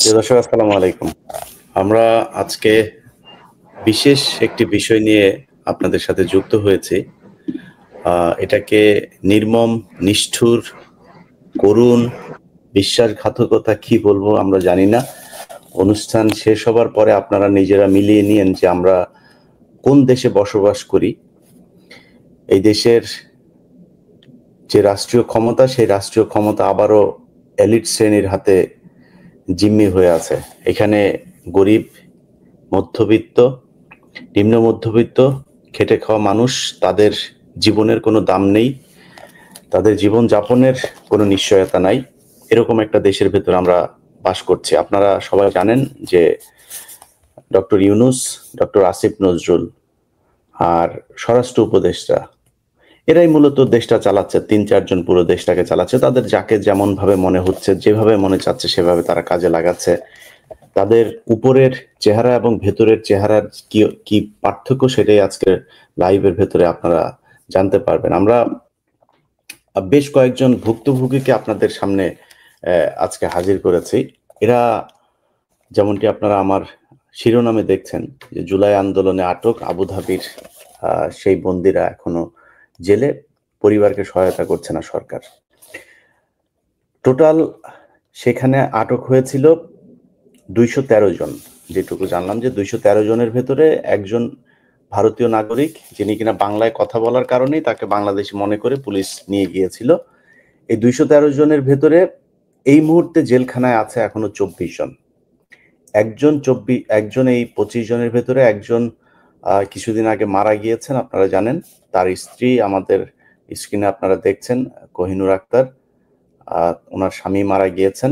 প্রিয় দর্শক, আসসালামু আলাইকুম। আমরা আজকে বিশেষ একটি বিষয় নিয়ে আপনাদের সাথে যুক্ত হয়েছি। এটাকে নির্মম, নিষ্ঠুর, করুণ, বিশ্বাসঘাতকতা কি বলবো আমরা জানি না। অনুষ্ঠান শেষ হবার পরে আপনারা নিজেরা মিলিয়ে নিয়েন যে আমরা কোন দেশে বসবাস করি। এই দেশের যে রাষ্ট্রীয় ক্ষমতা, সেই রাষ্ট্রীয় ক্ষমতা আবারও এলিট শ্রেণীর হাতে জিম্মি হয়ে আছে। এখানে গরিব, মধ্যবিত্ত, নিম্ন মধ্যবিত্ত, খেটে খাওয়া মানুষ, তাদের জীবনের কোনো দাম নেই, তাদের জীবন যাপনের কোনো নিশ্চয়তা নাই। এরকম একটা দেশের ভেতর আমরা বাস করছি। আপনারা সবাই জানেন যে ডক্টর ইউনূস, ডক্টর আসিফ নজরুল আর স্বরাষ্ট্র উপদেষ্টা, এরাই মূলত দেশটা চালাচ্ছে। ৩-৪ জন পুরো দেশটাকে চালাচ্ছে। তাদের যাকে যেমন ভাবে মনে হচ্ছে, যেভাবে মনে চাচ্ছে সেভাবে তারা কাজে লাগাচ্ছে। তাদের উপরের চেহারা এবং ভেতরের চেহারার কি কি পার্থক্য, সেটাই আজকের লাইভের ভেতরে আপনারা জানতে পারবেন। আমরা বেশ কয়েকজন ভুক্তভোগীকে আপনাদের সামনে আজকে হাজির করেছি। এরা, যেমনটি আপনারা আমার শিরোনামে দেখছেন, যে জুলাই আন্দোলনে আটক আবুধাবির সেই বন্দীরা এখনো জেলে, পরিবারকে সহায়তা করছে না সরকার। টোটাল সেখানে আটক হয়েছিল 213 জন। যেটুকু জানলাম যে 213 জনের ভেতরে একজন ভারতীয় নাগরিক, যিনি কিনা বাংলায় কথা বলার কারণেই তাকে বাংলাদেশি মনে করে পুলিশ নিয়ে গিয়েছিল। এই 213 জনের ভেতরে এই মুহূর্তে জেলখানায় আছে এখনো 24 জন। একজন এই 25 জনের ভেতরে একজন কিছুদিন আগে মারা গিয়েছেন, আপনারা জানেন। তার স্ত্রী আমাদের স্ক্রিনে আপনারা দেখছেন, কোহিনুর আক্তার, ওনার স্বামী মারা গিয়েছেন।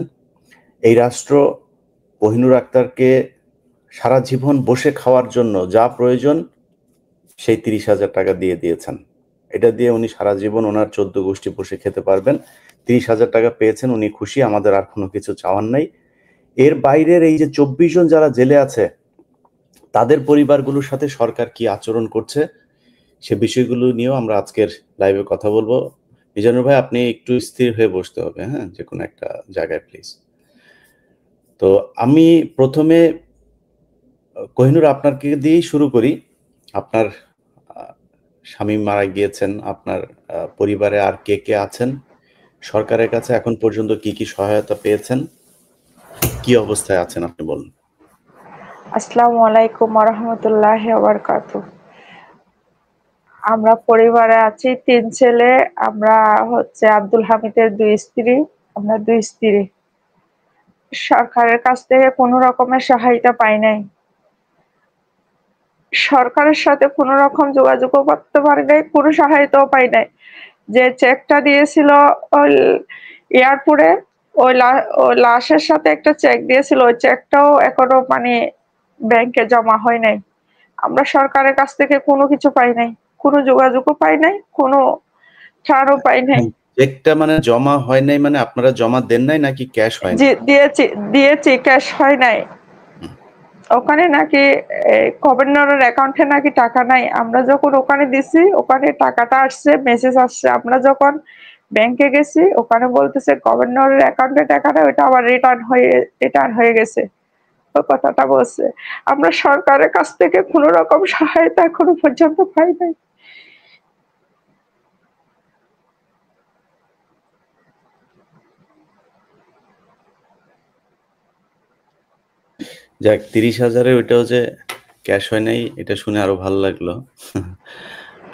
এই রাষ্ট্র কোহিনুর আক্তারকে সারা জীবন বসে খাওয়ার জন্য যা প্রয়োজন সেই 30,000 টাকা দিয়ে দিয়েছেন। এটা দিয়ে উনি সারা জীবন ওনার 14 গোষ্ঠী বসে খেতে পারবেন। 30,000 টাকা পেয়েছেন, উনি খুশি, আমাদের আর কোনো কিছু চাওয়ার নাই। এর বাইরের এই যে 24 জন যারা জেলে আছে, তাদের পরিবারগুলোর সাথে সরকার কি আচরণ করছে, সে বিষয়গুলো নিয়েও আমরা আজকের লাইভে কথা বলবো। মিজানুর ভাই, আপনি একটু স্থির হয়ে বসতে হবে, হ্যাঁ, যে কোনো একটা জায়গায় প্লিজ। তো আমি প্রথমে কোহিনুর আপনাকে দিয়েই শুরু করি। আপনার স্বামী মারা গিয়েছেন, আপনার পরিবারে আর কে কে আছেন, সরকারের কাছে এখন পর্যন্ত কি কি সহায়তা পেয়েছেন, কি অবস্থায় আছেন আপনি বলুন। আসসালামু আলাইকুম ওয়া রাহমাতুল্লাহি ওয়া বারাকাতুহু। আমরা পরিবারে আছি 3 ছেলে। আমরা আব্দুল হামিদের 2 স্ত্রী। আমরা 2 স্ত্রী। সরকারের কাছ থেকে কোনো রকমের সহায়তা পাই নাই। সরকারের সাথে কোনো রকম যোগাযোগও করতে পারি নাই, কোনো সহায়তাও পাই নাই। যে চেকটা দিয়েছিল ওই এয়ারপোর্টে, ওই লাশের সাথে একটা চেক দিয়েছিল, ওই চেকটাও এখনো ব্যাংকে জমা হয় নাই। আমরা সরকারের কাছ থেকে কোনো কিছু পাই নাই, কোনো যোগাযোগও পাই নাই, কোনো ছাড়ও পাই নাই। চেকটা জমা হয় নাই, আপনারা জমা দেন নাই নাকি ক্যাশ হয় নাই? দিয়েছি, ক্যাশ হয় নাই। ওখানে নাকি গভর্নরের অ্যাকাউন্টে নাকি টাকা নাই। আমরা যখন ওখানে দিছি, ওখানে টাকাটা আসছে, মেসেজ আসছে। আমরা যখন ব্যাংকে গেছি, ওখানে বলতেছে গভর্নরের অ্যাকাউন্টে টাকাটা, ওটা আবার রিটার্ন হয়ে গেছে। ওই কথাটা বলছে। আমরা সরকারের কাছ থেকে কোনো রকম সহায়তা এখনো পর্যন্ত পাই নাই। যাক, 30,000-এর ওইটাও যে ক্যাশ হয় নাই, এটা শুনে আরো ভালো লাগলো।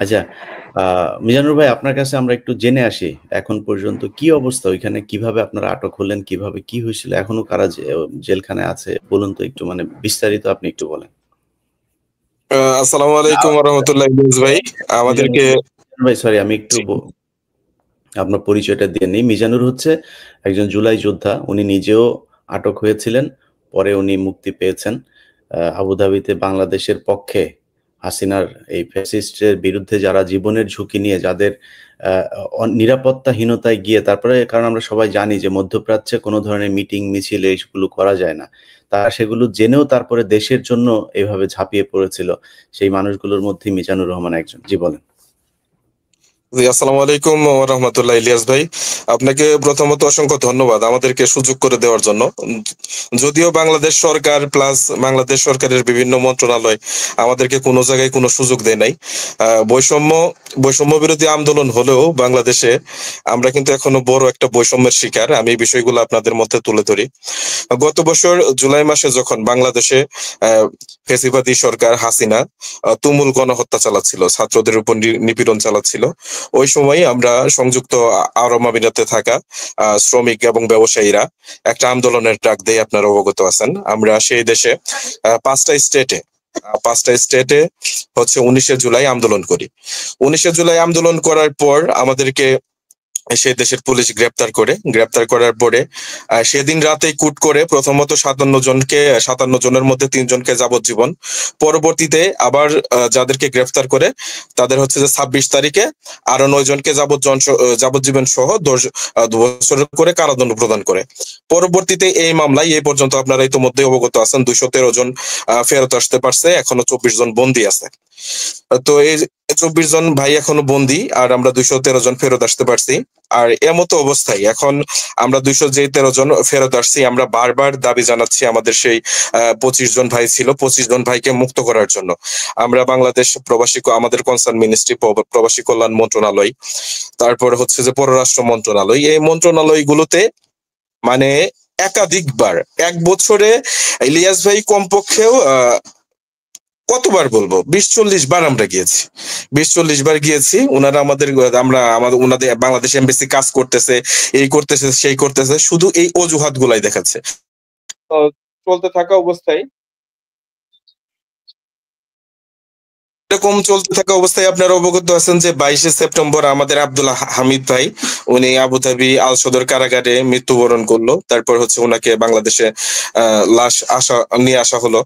আচ্ছা, মিজানুর ভাই, আপনার কাছে আমরা একটু জেনে আসি, এখন পর্যন্ত কি অবস্থা ওইখানে, কিভাবে আপনারা আটক হলেন, কিভাবে কি হয়েছিল, এখনো কারা জেলখানায় আছে বলুন তো একটু, বিস্তারিত আপনি একটু বলেন। আসসালামু আলাইকুম ওয়া রাহমাতুল্লাহি ভাই। আমাদেরকে ভাই, সরি, আমি একটু আপনার পরিচয়টা দিয়ে নিই। মিজানুর হচ্ছে একজন জুলাই যোদ্ধা। উনি নিজেও আটক হয়েছিলেন, পরে উনি মুক্তি পেয়েছেন। আবুধাবিতে বাংলাদেশের পক্ষে হাসিনার এই ফ্যাসিস্টের বিরুদ্ধে যারা জীবনের ঝুঁকি নিয়ে, যাদের নিরাপত্তাহীনতায় গিয়ে, তারপরে কারণ আমরা সবাই জানি যে মধ্যপ্রাচ্যে কোনো ধরনের মিটিং মিছিল এইগুলো করা যায় না, তারা সেগুলো জেনেও তারপরে দেশের জন্য এভাবে ঝাঁপিয়ে পড়েছিল। সেই মানুষগুলোর মধ্যে মিজানুর রহমান একজন। জি বলেন। জি, আসসালামু আলাইকুম ওয়া রাহমাতুল্লাহ। ইলিয়াস ভাই, আপনাকে প্রথমত অসংখ্য ধন্যবাদ আমাদেরকে সুযোগ করে দেওয়ার জন্য। যদিও বাংলাদেশ সরকার প্লাস বাংলাদেশ সরকারের বিভিন্ন মন্ত্রণালয় আমাদেরকে কোনো জায়গায় কোনো সুযোগ দেয় নাই। বৈষম্য বিরোধী আন্দোলন হলেও বাংলাদেশে আমরা কিন্তু এখনো বড় একটা বৈষম্যের শিকার। আমি এই বিষয়গুলো আপনাদের মধ্যে তুলে ধরি। গত বছর জুলাই মাসে যখন বাংলাদেশে ফ্যাসিবাদী সরকার হাসিনা তুমুল গণহত্যা চালাচ্ছিল, ছাত্রদের উপর নিপীড়ন চালাচ্ছিল, ওই সময় আমরা সংযুক্ত আরব আমিরাতে থাকা শ্রমিক এবং ব্যবসায়ীরা একটা আন্দোলনের ডাক দিয়ে আপনারা অবগত আছেন। আমরা সেই দেশে পাঁচটা স্টেটে হচ্ছে 19শে জুলাই আন্দোলন করি। 19শে জুলাই আন্দোলন করার পর আমাদেরকে সেই দেশের পুলিশ গ্রেপ্তার করার পরে সেদিন রাতেই কুট করে প্রথমত 57 জনের মধ্যে 3 জনকে যাবজ্জীবন, পরবর্তীতে আবার যাদেরকে গ্রেপ্তার করে তাদের হচ্ছে যে 26 তারিখে আরো 9 জনকে যাবজ্জীবন সহ 10 বছর করে কারাদণ্ড প্রদান করে। পরবর্তীতে এই মামলায় এই পর্যন্ত আপনারা ইতিমধ্যে অবগত আছেন 213 জন ফেরত আসতে পারছে, এখনো 24 জন বন্দী আছে। তো এই 24 জন ভাই এখনো বন্দী, আর আমরা 213 জন ফেরত আসতে পারছি। আর এমতো অবস্থায় এখন আমরা 213 জন ফেরত আসছি, আমরা বারবার দাবি জানাচ্ছি আমাদের সেই 25 জন ভাই ছিল, 25 জন ভাইকে মুক্ত করার জন্য। আমরা বাংলাদেশ আমাদের কনসার্ন মিনিস্ট্রি, প্রবাসী কল্যাণ মন্ত্রণালয়, তারপর হচ্ছে যে পররাষ্ট্র মন্ত্রণালয়, এই মন্ত্রণালয়গুলোতে মানে একাধিকবার, এক বছরে ইলিয়াস ভাই কমপক্ষেও কতবার বলবো, 20-40 বার আমরা গিয়েছি, 20-40 বার গিয়েছি। আমাদের ওনাদের বাংলাদেশ এমবেসি কাজ করতেছে, এই করতেছে সেই করতেছে, শুধু এই অজুহাত গুলাই দেখাচ্ছে। চলতে থাকা অবস্থায় আপনারা অবগত আছেন যে 22শে সেপ্টেম্বর আমাদের আব্দুল হামিদ ভাই, উনি আবুধাবি আল সদর কারাগারে মৃত্যুবরণ করলো। তারপর হচ্ছে ওনাকে বাংলাদেশে লাশ নিয়ে আসা হলো।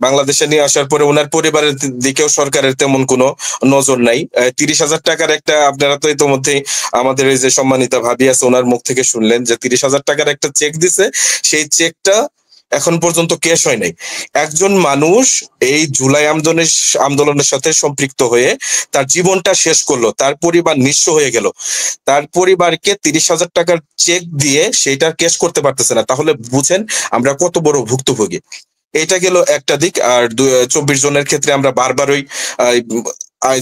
বাংলাদেশে নিয়ে আসার পরে ওনার পরিবারের দিকেও সরকারের তেমন কোনো নজর নাই। 30,000 টাকার একটা, আপনারা তো ইতিমধ্যেই আমাদের এই যে সম্মানিতা ভাবি আছে ওনার মুখ থেকে শুনলেন যে 30,000 টাকার একটা চেক দিছে, সেই চেকটা এখন পর্যন্ত ক্যাশ হয় নাই। একজন মানুষ এই জুলাই আন্দোলনের সাথে সম্পৃক্ত হয়ে তার জীবনটা শেষ করলো, তার পরিবার নিঃস্ব হয়ে গেল, তার পরিবারকে 30,000 টাকার চেক দিয়ে সেটা ক্যাশ করতে পারতেছে না, তাহলে বুঝেন আমরা কত বড় ভুক্তভোগী। এটা গেল একটা দিক। আর 24 জনের ক্ষেত্রে আমরা বারবারই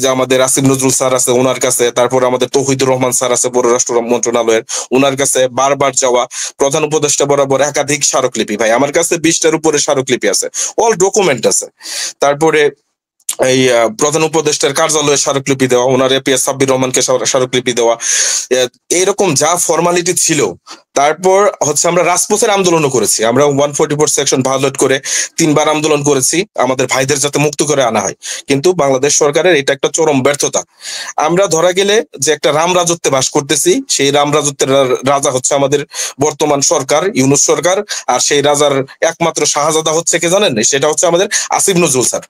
যে আমাদের আসিফ নজরুল স্যার আছে ওনার কাছে, তারপর আমাদের তৌহিদুর রহমান স্যার আছে পররাষ্ট্র মন্ত্রণালয়ের, ওনার কাছে বারবার যাওয়া, প্রধান উপদেষ্টা বরাবর একাধিক স্মারকলিপি, ভাই আমার কাছে 20টার উপরে স্মারকলিপি আছে, অল ডকুমেন্ট আছে। তারপরে এই প্রধান উপদেষ্টার কার্যালয়ে স্মারকলিপি দেওয়া, ওনার এপিএস সাব্বির রহমানকে স্মারকলিপি দেওয়া, এইরকম যা ফর্মালিটি ছিল। তারপর হচ্ছে আমরা রাজপথের আন্দোলনও করেছি, আমরা 144 সেকশন ভায়োলেট করে 3 বার আন্দোলন করেছি আমাদের ভাইদের যাতে মুক্ত করে আনা হয়, কিন্তু বাংলাদেশ সরকারের এটা একটা চরম ব্যর্থতা। আমরা ধরা গেলে যে একটা রাম রাজত্বে বাস করতেছি, সেই রাম রাজত্বের রাজা হচ্ছে আমাদের বর্তমান সরকার, ইউনূস সরকার, আর সেই রাজার একমাত্র শাহজাদা হচ্ছে কে জানেন, সেটা হচ্ছে আমাদের আসিফ নজরুল স্যার।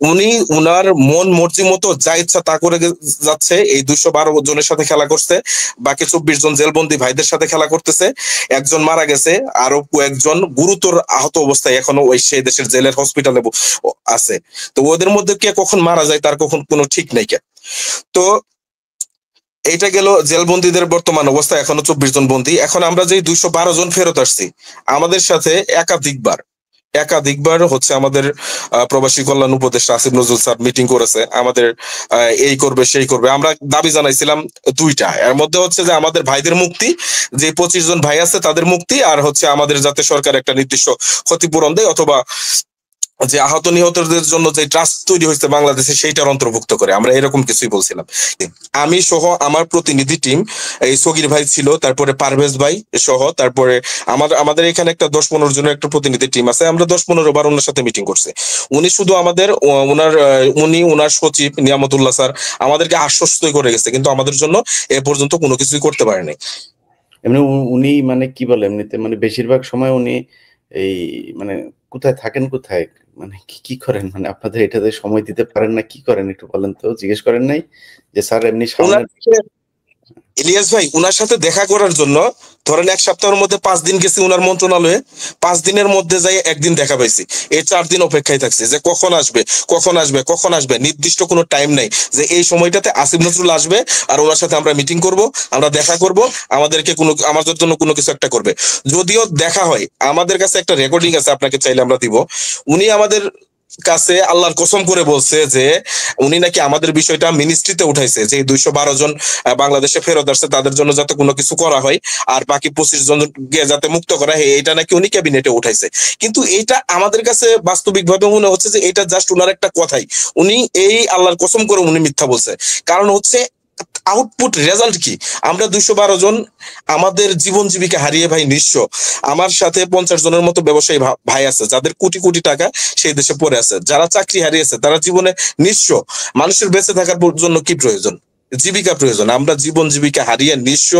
উনি উনার মন মর্জি মতো যা ইচ্ছা তা করে যাচ্ছে, এই 212 জনের সাথে খেলা করছে, বাকি 24 জন জেলবন্দি ভাইদের সাথে খেলা করতেছে। একজন মারা গেছে, আরো কয়েকজন গুরুতর আহত অবস্থায় এখনো ওই সেই দেশের জেলের হসপিটালে আছে। তো ওদের মধ্যে কে কখন মারা যায় তার কখন কোনো ঠিক নেই। তো এইটা গেল জেলবন্দীদের বর্তমান অবস্থা, এখনো 24 জন বন্দী। এখন আমরা যে 212 জন ফেরত আসছি, আমাদের সাথে একাধিকবার হচ্ছে আমাদের প্রবাসী কল্যাণ উপদেষ্টা আসিফ নজরুল স্যার মিটিং করেছে, আমাদের এই করবে সেই করবে। আমরা দাবি জানাইছিলাম 2টা, এর মধ্যে হচ্ছে যে আমাদের ভাইদের মুক্তি, যে 25 জন ভাই আছে তাদের মুক্তি, আর হচ্ছে আমাদের যাতে সরকার একটা নির্দিষ্ট ক্ষতিপূরণ দেয়, অথবা যে আহত নিহতদের জন্য যে ট্রাস্ট তৈরি হয়েছে বাংলাদেশে সেইটার অন্তর্ভুক্ত করে, আমরা এরকম কিছুই বলছিলাম। আমি সহ আমার প্রতিনিধি টিম, এই সগির ভাই ছিল, তারপরে পারভেজ ভাই সহ, তারপরে আমাদের এখানে একটা 10-15 জনের একটা প্রতিনিধি টিম আছে, আমরা 10-15 বার ওনার সাথে মিটিং করছি। উনি শুধু আমাদের ওনার সচিব নিয়ামতুল্লাহ স্যার আমাদেরকে আশ্বস্তই করে গেছে, কিন্তু আমাদের জন্য এ পর্যন্ত কোনো কিছুই করতে পারেনি। এমনি উনি মানে কি বলে, এমনিতে মানে বেশিরভাগ সময় উনি এই মানে কোথায় থাকেন, কোথায় মানে কি করেন, মানে আপনাদের এটাতে সময় দিতে পারেন না, কি করেন একটু বলেন তো, জিজ্ঞেস করেন নাই যে স্যার এমনি সামনে ইলিয়াস ভাই উনার সাথে দেখা করার জন্য ধরেন 1 সপ্তাহের মধ্যে 5 দিন গেছি উনার মন্ত্রণালয়ে, 5 দিনের মধ্যে যাই একদিন দেখা পাইছি। এই 4 দিন অপেক্ষায় থাকছি যে কখন আসবে কখন আসবে কখন আসবে, নির্দিষ্ট কোনো টাইম নাই যে এই সময়টাতে আসিফ নজরুল আসবে আর ওনার সাথে আমরা মিটিং করব, আমরা দেখা করব, আমাদেরকে কোনো আমাদের জন্য কোনো কিছু একটা করবে। যদিও দেখা হয়, আমাদের কাছে একটা রেকর্ডিং আছে, আপনাকে চাইলে আমরা দিব। উনি আমাদের কাছে আল্লাহর কসম করে বলছে যে উনি নাকি আমাদের বিষয়টা মিনিস্ট্রিতে উঠাইছে যে 212 জন বাংলাদেশে ফেরত আসছে তাদের জন্য যাতে কোনো কিছু করা হয় আর বাকি 25 জনকে যাতে মুক্ত করা হয়, এটা নাকি উনি ক্যাবিনেটে উঠাইছে। কিন্তু এইটা আমাদের কাছে বাস্তবিকভাবে মনে হচ্ছে যে এটা জাস্ট উনার একটা কথাই, উনি এই আল্লাহর কসম করে উনি মিথ্যা বলছে। কারণ হচ্ছে আউটপুট রেজাল্ট কি, আমরা 212 জন আমাদের জীবন জীবিকা হারিয়ে ভাই নিঃস্ব। আমার সাথে 50 জনের মতো ব্যবসায়ী ভাই আছে যাদের কোটি কোটি টাকা সেই দেশে পড়ে আছে, যারা চাকরি হারিয়েছে, তারা জীবনে নিঃস্ব। মানুষের বেঁচে থাকার জন্য কি প্রয়োজন? জীবিকা প্রয়োজন। আমরা জীবন জীবিকা হারিয়ে নিঃস্ব।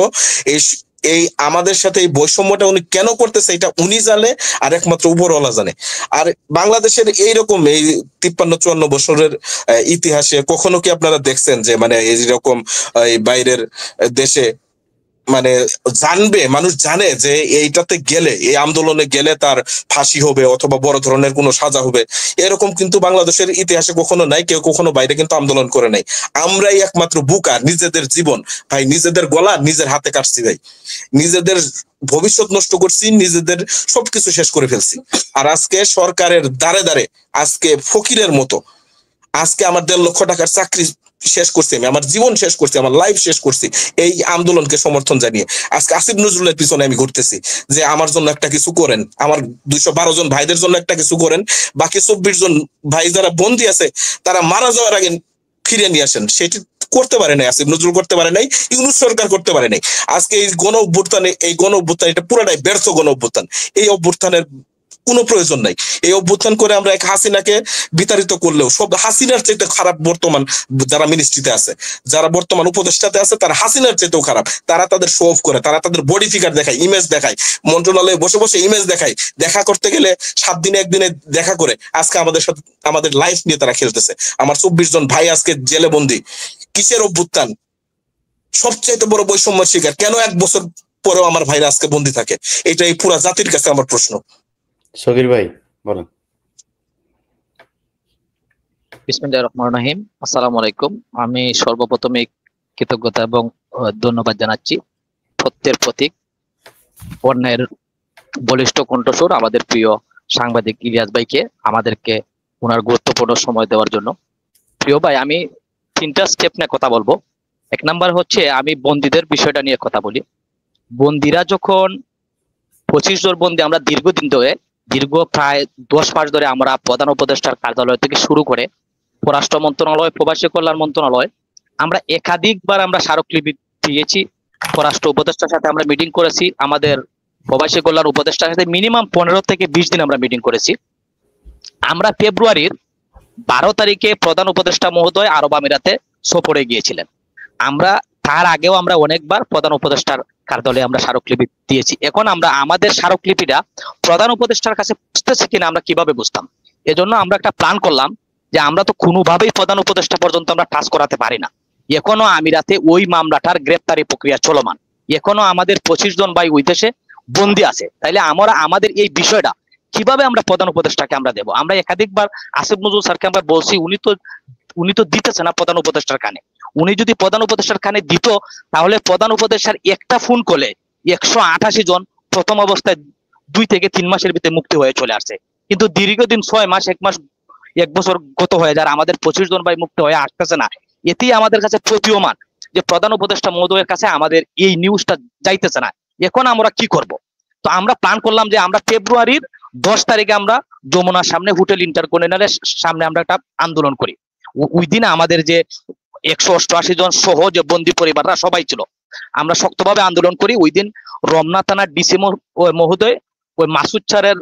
এই আমাদের সাথে এই বৈষম্যটা উনি কেন করতেছে এটা উনি জানে আর একমাত্র উপরওয়ালা জানে। আর বাংলাদেশের এইরকম এই 53-54 বছরের ইতিহাসে কখনো কি আপনারা দেখছেন যে মানে এইরকম বাইরের দেশে মানে জানবে, মানুষ জানে যে এইটাতে গেলে, এই আন্দোলনে গেলে তার ফাঁসি হবে অথবা বড় ধরনের কোনো সাজা হবে, এরকম কিন্তু বাংলাদেশের ইতিহাসে কখনো নাই। কেউ কখনো বাইরে কিন্তু আন্দোলন করে নাই। আমরাই একমাত্র বুকা, নিজেদের জীবন ভাই নিজেদের গলা নিজের হাতে কাটছি ভাই, নিজেদের ভবিষ্যৎ নষ্ট করছি, নিজেদের সবকিছু শেষ করে ফেলছি। আর আজকে সরকারের দ্বারে দ্বারে আজকে ফকিরের মতো আজকে আমার 1.5 লক্ষ টাকার চাকরি শেষ করছি, আমি আমার জীবন শেষ করছি, আমার লাইফ শেষ করছি এই আন্দোলনকে সমর্থন জানিয়ে। আজকে আসিফ নজরুলের পিছনে আমি ঘুরতেছি যে আমার জন্য একটা কিছু করেন, আমার 212 জন ভাইদের জন্য একটা কিছু করেন, বাকি 24 জন ভাই যারা বন্দী আছে তারা মারা যাওয়ার আগে ফিরে নিয়ে আসেন। সেটি করতে পারে নাই আসিফ নজরুল, করতে পারে নাই ইউনূস সরকার, করতে পারে নাই। আজকে এই গণ অভ্যুত্থানে, এই গণ অভ্যুত্থান এটা পুরোটাই ব্যর্থ গণ অভ্যুত্থান। এই অভ্যুত্থানের কোনো প্রয়োজন নাই। এই অভ্যুত্থান করে আমরা এক হাসিনাকে বিতাড়িত করলেও সব হাসিনার চাইতে খারাপ বর্তমান যারা মিনিস্ট্রিতে আছে, যারা বর্তমান উপদেষ্টাতে আছে, তারা হাসিনার চাইতেও খারাপ। তারা তাদের শো অফ করে, তারা তাদের বডি ফিগার দেখায়, ইমেজ দেখায়, মন্ত্রণালয়ে বসে বসে ইমেজ দেখায়। দেখা করতে গেলে 7 দিনে 1 দিনে দেখা করে আজকে আমাদের সাথে আমাদের লাইফ নিয়ে তারা খেলতেছে। আমার 24 জন ভাই আজকে জেলে বন্দী। কিসের অভ্যুত্থান? সবচেয়ে বড় বৈষম্যের শিকার। কেন 1 বছর পরেও আমার ভাইরা আজকে বন্দী থাকে? এটাই পুরা জাতির কাছে আমার প্রশ্ন। সগির ভাই বলেন। বিসমিল্লাহির রহমানির রহিম। আসসালামু আলাইকুম। আমি সর্বপ্রথমে কৃতজ্ঞতা এবং ধন্যবাদ জানাচ্ছি সত্যের প্রতীক, অন্যায়ের বলিষ্ঠ কণ্ঠস্বর আমাদের প্রিয় সাংবাদিক ইলিয়াস ভাইকে, আমাদেরকে ওনার গুরুত্বপূর্ণ সময় দেওয়ার জন্য। প্রিয় ভাই, আমি 3টা স্টেপ নিয়ে কথা বলবো। 1 নাম্বার হচ্ছে আমি বন্দীদের বিষয়টা নিয়ে কথা বলি। বন্দীরা যখন 25 জন বন্দী, আমরা দীর্ঘদিন ধরে, দীর্ঘ প্রায় 10 মাস ধরে আমরা প্রধান উপদেষ্টার কার্যালয় থেকে শুরু করে পররাষ্ট্র মন্ত্রণালয়, প্রবাসী কল্যাণ মন্ত্রণালয়, আমরা একাধিকবার আমরা স্মারকলিপি দিয়েছি। পররাষ্ট্র উপদেষ্টার সাথে আমরা মিটিং করেছি, আমাদের প্রবাসী কল্যাণ উপদেষ্টার সাথে মিনিমাম 15 থেকে 20 দিন আমরা মিটিং করেছি। আমরা ফেব্রুয়ারির 12 তারিখে প্রধান উপদেষ্টা মহোদয় আরব আমিরাতে সফরে গিয়েছিলেন। আমরা তার আগেও আমরা অনেকবার প্রধান উপদেষ্টার কার্যালয়ে আমরা স্মারকলিপি দিয়েছি। এখন আমরা আমাদের স্মারকলিপিটা প্রধান উপদেষ্টার কাছে বুঝতেছি কিনা আমরা কিভাবে বুঝতাম? এজন্য আমরা একটা প্ল্যান করলাম যে আমরা তো কোনোভাবেই প্রধান উপদেষ্টা পর্যন্ত আমরা টাচ করাতে পারি না। এখনো আমিরাতে ওই মামলাটার গ্রেপ্তারি প্রক্রিয়া চলমান, এখনো আমাদের 25 জন ভাই ওই দেশে বন্দী আছে। তাইলে আমরা আমাদের এই বিষয়টা কিভাবে আমরা প্রধান উপদেষ্টাকে আমরা দেব? আমরা একাধিকবার আসিফ নজরুল স্যারকে আমরা বলছি, উনি তো দিতেছে না প্রধান উপদেষ্টার কানে। উনি যদি প্রধান উপদেষ্টার কানে দিত তাহলে প্রধান উপদেষ্টার একটা ফোন কলে 188 জন প্রথম অবস্থায় 2 থেকে 3 মাসের ভিতরে মুক্তি হয়ে চলে আসছে। কিন্তু দীর্ঘদিন 6 মাস, 1 মাস, 1 বছর গত হয়ে যার আমাদের 25 জন ভাই মুক্ত হয়ে আসতেছে না। এতেই আমাদের কাছে প্রতীয়মান যে প্রধান উপদেষ্টা মহোদয়ের কাছে আমাদের এই নিউজটা যাইতেছে না। এখন আমরা কি করব? তো আমরা প্ল্যান করলাম যে আমরা ফেব্রুয়ারির 10 তারিখে আমরা যমুনার সামনে হোটেল ইন্টারকন্টিনেন্টালের সামনে আমরা একটা আন্দোলন করি। ওই দিন আমাদের যে 188 জন সহ যে বন্দী পরিবাররা সবাই ছিল, আমরা শক্তভাবে আন্দোলন করি। ওই দিন রমনা থানার ডিসি মহোদয় ওই মাসুদ স্যারের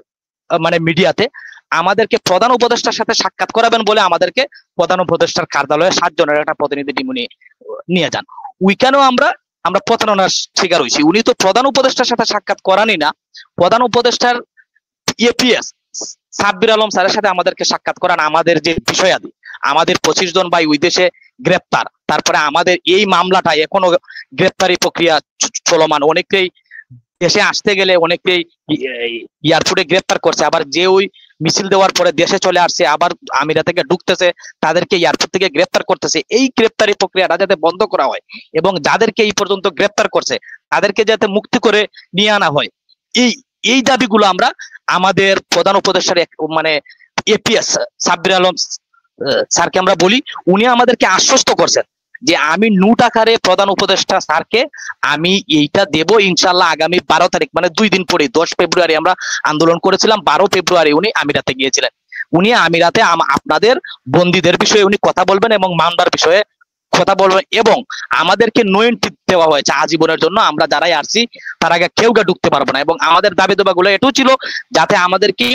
মানে মিডিয়াতে আমাদেরকে প্রধান উপদেষ্টার সাথে সাক্ষাৎ করাবেন বলে আমাদেরকে প্রধান উপদেষ্টার কার্যালয়ে 7 জনের একটা প্রতিনিধি টিম নিয়ে যান। ওইখানেও আমরা প্রতারণার শিকার হয়েছি। উনি তো প্রধান উপদেষ্টার সাথে সাক্ষাৎ করানি না, প্রধান উপদেষ্টার এপিএস সাব্বির আলম স্যারের সাথে আমাদেরকে সাক্ষাৎ করান আমাদের যে বিষয়াদি। আমাদের 25 জন ভাই ওই দেশে গ্রেপ্তার। তারপরে আমাদের এই মামলাটা এখনো গ্রেপ্তারি প্রক্রিয়া চলমান। অনেকেই দেশে আসতে গেলে অনেকেই এয়ারপোর্টে গ্রেপ্তার করছে, আবার যে ওই মিছিল দেওয়ার পরে দেশে চলে আসছে আবার আমিরা থেকে ঢুকতেছে তাদেরকে এয়ারপোর্ট থেকে গ্রেপ্তার করতেছে। এই গ্রেপ্তারি প্রক্রিয়াটা যাতে বন্ধ করা হয় এবং যাদেরকে এই পর্যন্ত গ্রেপ্তার করছে তাদেরকে যাতে মুক্তি করে নিয়ে আনা হয়, এই এই দাবিগুলো আমরা আমাদের প্রধান উপদেষ্টার মানে এপিএস সাব্বির আলম স্যারকে আমরা বলি। উনি আমাদেরকে আশ্বস্ত করছেন যে আমি নোট আকারে প্রধান উপদেষ্টা স্যারকে আমি এইটা দেব ইনশাল্লাহ আগামী 12 তারিখ, মানে 2 দিন পরে 10 ফেব্রুয়ারি আমরা আন্দোলন করেছিলাম, 12 ফেব্রুয়ারি উনি আমিরাতে গিয়েছিলেন। উনি আমিরাতে আপনাদের বন্দীদের বিষয়ে উনি কথা বলবেন এবং মামলার বিষয়ে কথা বলবেন এবং আমাদেরকে নয়নটি দেওয়া হয়েছে আজীবনের জন্য। আমরা যারাই আসছি তার আগে কেউ ঢুকতে পারবো না এবং আমাদের দাবি দাবাগুলো এটাও ছিল যাতে আমাদেরকে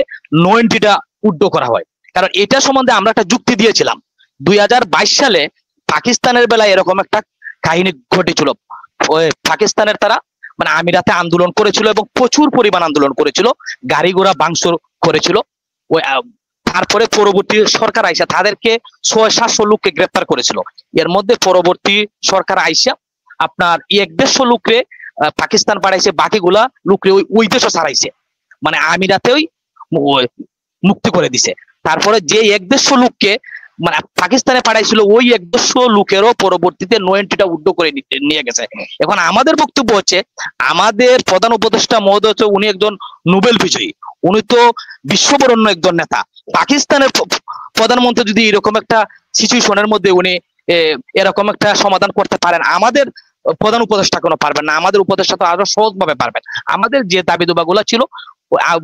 নয়নটিটা উড্ড করা হয়। কারণ এটা সম্বন্ধে আমরা একটা যুক্তি দিয়েছিলাম 2022 সালে পাকিস্তানের বেলায় এরকম একটা কাহিনী ঘটেছিল। ওই পাকিস্তানের তারা মানে আমিরাতে আন্দোলন করেছিল এবং প্রচুর পরিমাণ আন্দোলন করেছিল, গাড়ি ঘোড়া ভাঙচুর করেছিল। ওই তারপরে পরবর্তী সরকার আইসা তাদেরকে 600-700 লোককে গ্রেপ্তার করেছিল। এর মধ্যে পরবর্তী সরকার আইসা আপনার 150 লোককে পাকিস্তান পাঠাইছে, বাকিগুলা লোকরে ওই দেশও ছাড়াইছে, মানে আমিরাতেই মুক্তি করে দিছে। তারপরে যে 150 লোককে মানে পাকিস্তানে পাঠাইছিল ওই 150 লোকেরও পরবর্তীতে নয়নটিটা উড্ড করে নিয়ে গেছে। এখন আমাদের বক্তব্য হচ্ছে আমাদের প্রধান উপদেষ্টা মহোদয় হচ্ছে উনি একজন নোবেল বিজয়ী, উনি তো বিশ্ববরণ্য একজন নেতা। পাকিস্তানের প্রধানমন্ত্রী যদি এরকম একটা সিচুয়েশনের মধ্যে উনি এরকম একটা সমাধান করতে পারেন, আমাদের প্রধান উপদেষ্টা কোনো পারবেন না, আমাদের উপদেষ্টা তো আরো সহজ ভাবে পারবেন। আমাদের যে দাবি দাবাগুলো ছিল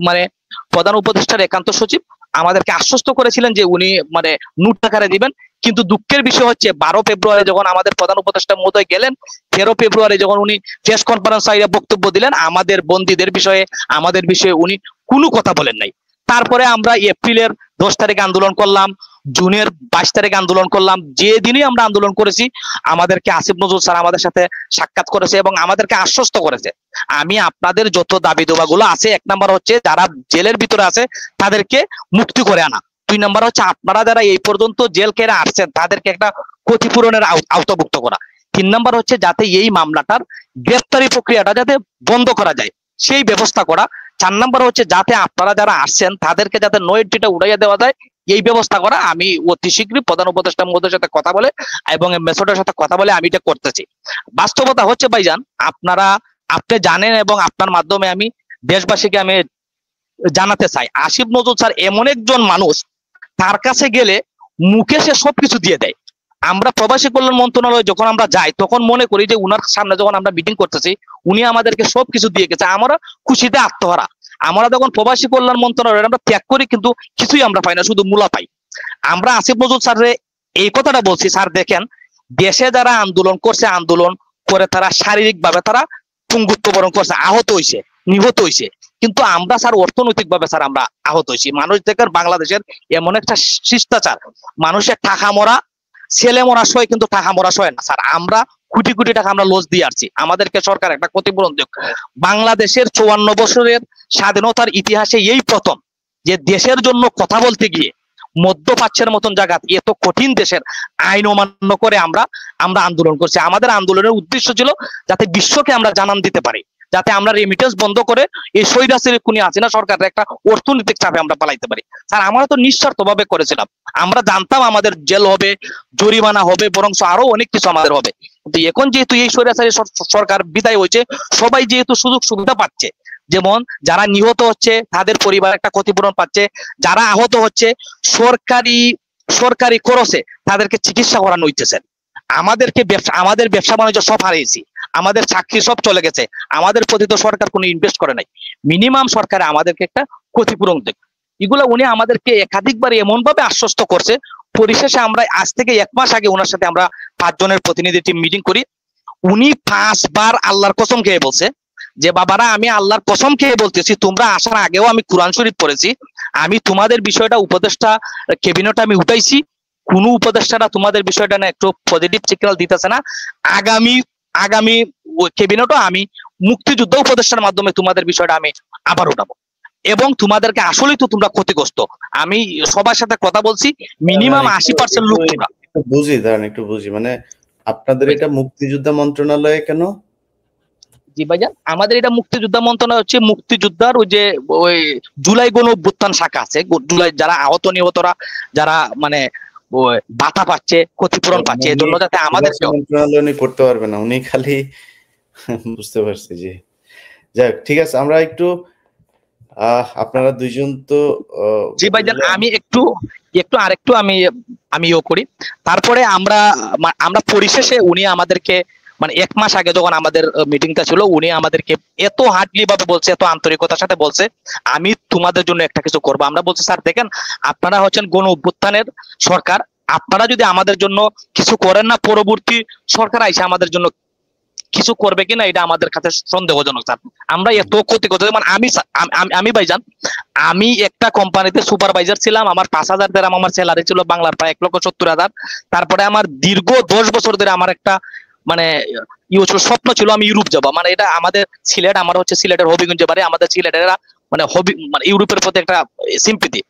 মানে প্রধান উপদেষ্টার একান্ত সচিব আমাদেরকে আশ্বস্ত করেছিলেন যে উনি মানে নোট আকারে দিবেন। কিন্তু দুঃখের বিষয় হচ্ছে 12 ফেব্রুয়ারি যখন আমাদের প্রধান উপদেষ্টা মহোদয় গেলেন, 13 ফেব্রুয়ারি যখন উনি প্রেস কনফারেন্স আইয়া বক্তব্য দিলেন আমাদের বন্দীদের বিষয়ে আমাদের বিষয়ে উনি কোনো কথা বলেন নাই। তারপরে আমরা এপ্রিলের 10 তারিখে আন্দোলন করলাম, জুনের 22 তারিখে আন্দোলন করলাম। যে দিনই আমরা আন্দোলন করেছি আমাদেরকে আসিফ নজরুল স্যার আমাদের সাথে সাক্ষাৎ করেছে এবং আমাদেরকে আশ্বস্ত করেছে আমি আপনাদের যত দাবি দাবাগুলো আছে, 1 নাম্বার হচ্ছে যারা জেলের ভিতরে আছে তাদেরকে মুক্তি করে আনা, 2 নাম্বার হচ্ছে আপনারা যারা এই পর্যন্ত জেল কেটে আসছেন তাদেরকে একটা ক্ষতিপূরণের আওতাভুক্ত করা, 3 নাম্বার হচ্ছে যাতে এই মামলাটার গ্রেফতারি প্রক্রিয়াটা যাতে বন্ধ করা যায় সেই ব্যবস্থা করা, 4 নাম্বার হচ্ছে যাতে আপনারা যারা আসছেন তাদেরকে যাতে নয়টিটা উড়াইয়া দেওয়া যায় এই ব্যবস্থা করা। আমি অতি শীঘ্রই প্রধান উপদেষ্টা মহোদয়ের সাথে কথা বলে এবং এমএসওদের সাথে কথা বলে আমি এটা করতেছি। বাস্তবতা হচ্ছে ভাইজান আপনি জানেন এবং আপনার মাধ্যমে আমি দেশবাসীকে আমি জানাতে চাই, আসিফ নজরুল স্যার এমন একজন মানুষ তার কাছে গেলে মুখে সে সবকিছু দিয়ে দেয়। আমরা প্রবাসী কল্যাণ মন্ত্রণালয়ে যখন আমরা যাই তখন মনে করি যে উনার সামনে যখন আমরা মিটিং করতেছি উনি আমাদেরকে সবকিছু দিয়ে গেছে, আমরা খুশিতে আত্মহারা। আমরা যখন প্রবাসী কল্যাণ মন্ত্রণালয়ে আমরা ত্যাগ করি কিন্তু কিছুই আমরা পাই না, শুধু মূলা পাই। আমরা আসিফ নজরুল স্যারের এই কথাটা বলছি, স্যার দেখেন দেশে যারা আন্দোলন করছে, আন্দোলন করে তারা শারীরিক ভাবে তারা পঙ্গুত্ব বরণ করছে, আহত হয়েছে, নিহত হয়েছে, কিন্তু আমরা স্যার অর্থনৈতিক ভাবে স্যার আমরা আহত হয়েছি। মানুষ দেখেন বাংলাদেশের এমন একটা শিষ্টাচার, মানুষের টাকা মরা ছেলে মরা সয় কিন্তু টাকা মরা সয় না স্যার। আমরা কোটি কোটি টাকা আমরা লস দিয়ে আসছি, আমাদেরকে সরকার একটা ক্ষতিপূরণ দিক। বাংলাদেশের 54 বছরের স্বাধীনতার ইতিহাসে এই প্রথম যে দেশের জন্য কথা বলতে গিয়ে মধ্যপ্রাচ্যের মতন জায়গা এত কঠিন দেশের আইন অমান্য করে আমরা আন্দোলন করছি। আমাদের আন্দোলনের উদ্দেশ্য ছিল যাতে বিশ্বকে আমরা জানান দিতে পারি, যাতে আমরা রেমিটেন্স বন্ধ করে এই স্বৈরাচারী খুনি হাসিনা সরকারের একটা অর্থনৈতিক চাপে আমরা পালাইতে পারি। স্যার আমরা তো নিঃস্বার্থ ভাবে করেছিলাম, আমরা জানতাম আমাদের জেল হবে, জরিমানা হবে, বরং আরো অনেক কিছু আমাদের হবে। কিন্তু এখন যেহেতু এই স্বৈরাচারী সরকার বিদায় হয়েছে, সবাই যেহেতু সুযোগ সুবিধা পাচ্ছে, যেমন যারা নিহত হচ্ছে তাদের পরিবার একটা ক্ষতিপূরণ পাচ্ছে, যারা আহত হচ্ছে সরকারি খরচে তাদেরকে চিকিৎসা করানো হইতেছে। আমাদের ব্যবসা বাণিজ্য সব হারিয়েছি, আমাদের চাকরি সব চলে গেছে, আমাদের প্রতি তো সরকার কোনো ইনভেস্ট করে নাই। মিনিমাম সরকার আমাদেরকে একটা ক্ষতিপূরণ দেখ, এগুলো উনি আমাদেরকে একাধিকবার এমন ভাবে আশ্বস্ত করছে। পরিশেষে আমরা আজ থেকে 1 মাস আগে ওনার সাথে আমরা 5 জনের প্রতিনিধি টিম মিটিং করি। উনি 5 বার আল্লাহর কসম খেয়ে বলছে যে বাবারা আমি আল্লাহর কসম খেয়ে বলতেছি, তোমরা আসার আগেও আমি কোরআন শরীফ পড়েছি, আমি তোমাদের বিষয়টা উপদেষ্টা ক্যাবিনেট আমি উঠাইছি, কোন উপদেষ্টারা তোমাদের বিষয়টা না একটু পজিটিভ সিগন্যাল দিতেছে না। আগামী ক্যাবিনেটও আমি মুক্তিযুদ্ধ উপদেষ্টার মাধ্যমে তোমাদের বিষয়টা আমি আবার উঠাবো। এবং তোমাদেরকে আসলেই তো তোমরা ক্ষতিগ্রস্ত। আমি সবার সাথে কথা বলছি, মিনিমাম 80% লোক তোমরা। বুঝি, দাঁড়ান একটু বুঝি, মানে আপনাদের এটা মুক্তিযোদ্ধা মন্ত্রণালয়ে কেন? জি ভাইজান, আমাদের এটা মুক্তিযোদ্ধা মন্ত্রণালয় হচ্ছে মুক্তিযোদ্ধার ওই জুলাই গণ অভ্যুত্থান শাখা আছে, জুলাই যারা আহত নিহতরা যারা মানে ওই ভাতা পাচ্ছে, ক্ষতিপূরণ পাচ্ছে, এই জন্য যাতে আমাদের মন্ত্রণালয় উনি করতে পারবে না, উনি খালি বুঝতে পারছি। জি যাক, ঠিক আছে, আমরা একটু আপনারা দুইজন তো জি ভাইজান, আমি একটু আরেকটু আমি করি। তারপরে আমরা পরিশেষে উনি আমাদেরকে মানে 1 মাস আগে যখন আমাদের মিটিংটা ছিল, উনি আমাদেরকে এত হার্ডলি ভাবে বলছে, এত আন্তরিকতার সাথে বলছে আমি তোমাদের জন্য একটা কিছু করবো। আমরা বলছি স্যার দেখেন, আপনারা হচ্ছেন গণ অভ্যুত্থানের সরকার, আপনারা যদি আমাদের জন্য কিছু করেন না, পরবর্তী সরকার আইসা আমাদের জন্য কিছু করবে কিনা এটা আমাদের কাছে সন্দেহজনক স্যার। আমরা এত ক্ষতি করতে, মানে আমি ভাইজান, আমি একটা কোম্পানিতে সুপারভাইজার ছিলাম, আমার 5,000 দিরহাম আমার স্যালারি ছিল, বাংলার প্রায় 1,70,000। তারপরে আমার দীর্ঘ 10 বছর ধরে আমার একটা মানে স্বপ্ন ছিল আমি ইউরোপ যাবো। মানে এটা আমাদের সিলেট, আমার হচ্ছে সিলেটের হবিগঞ্জে বাড়ি, আমাদের সিলেটেরা মানে ইউরোপের প্রতি একটা সিম্পিতি।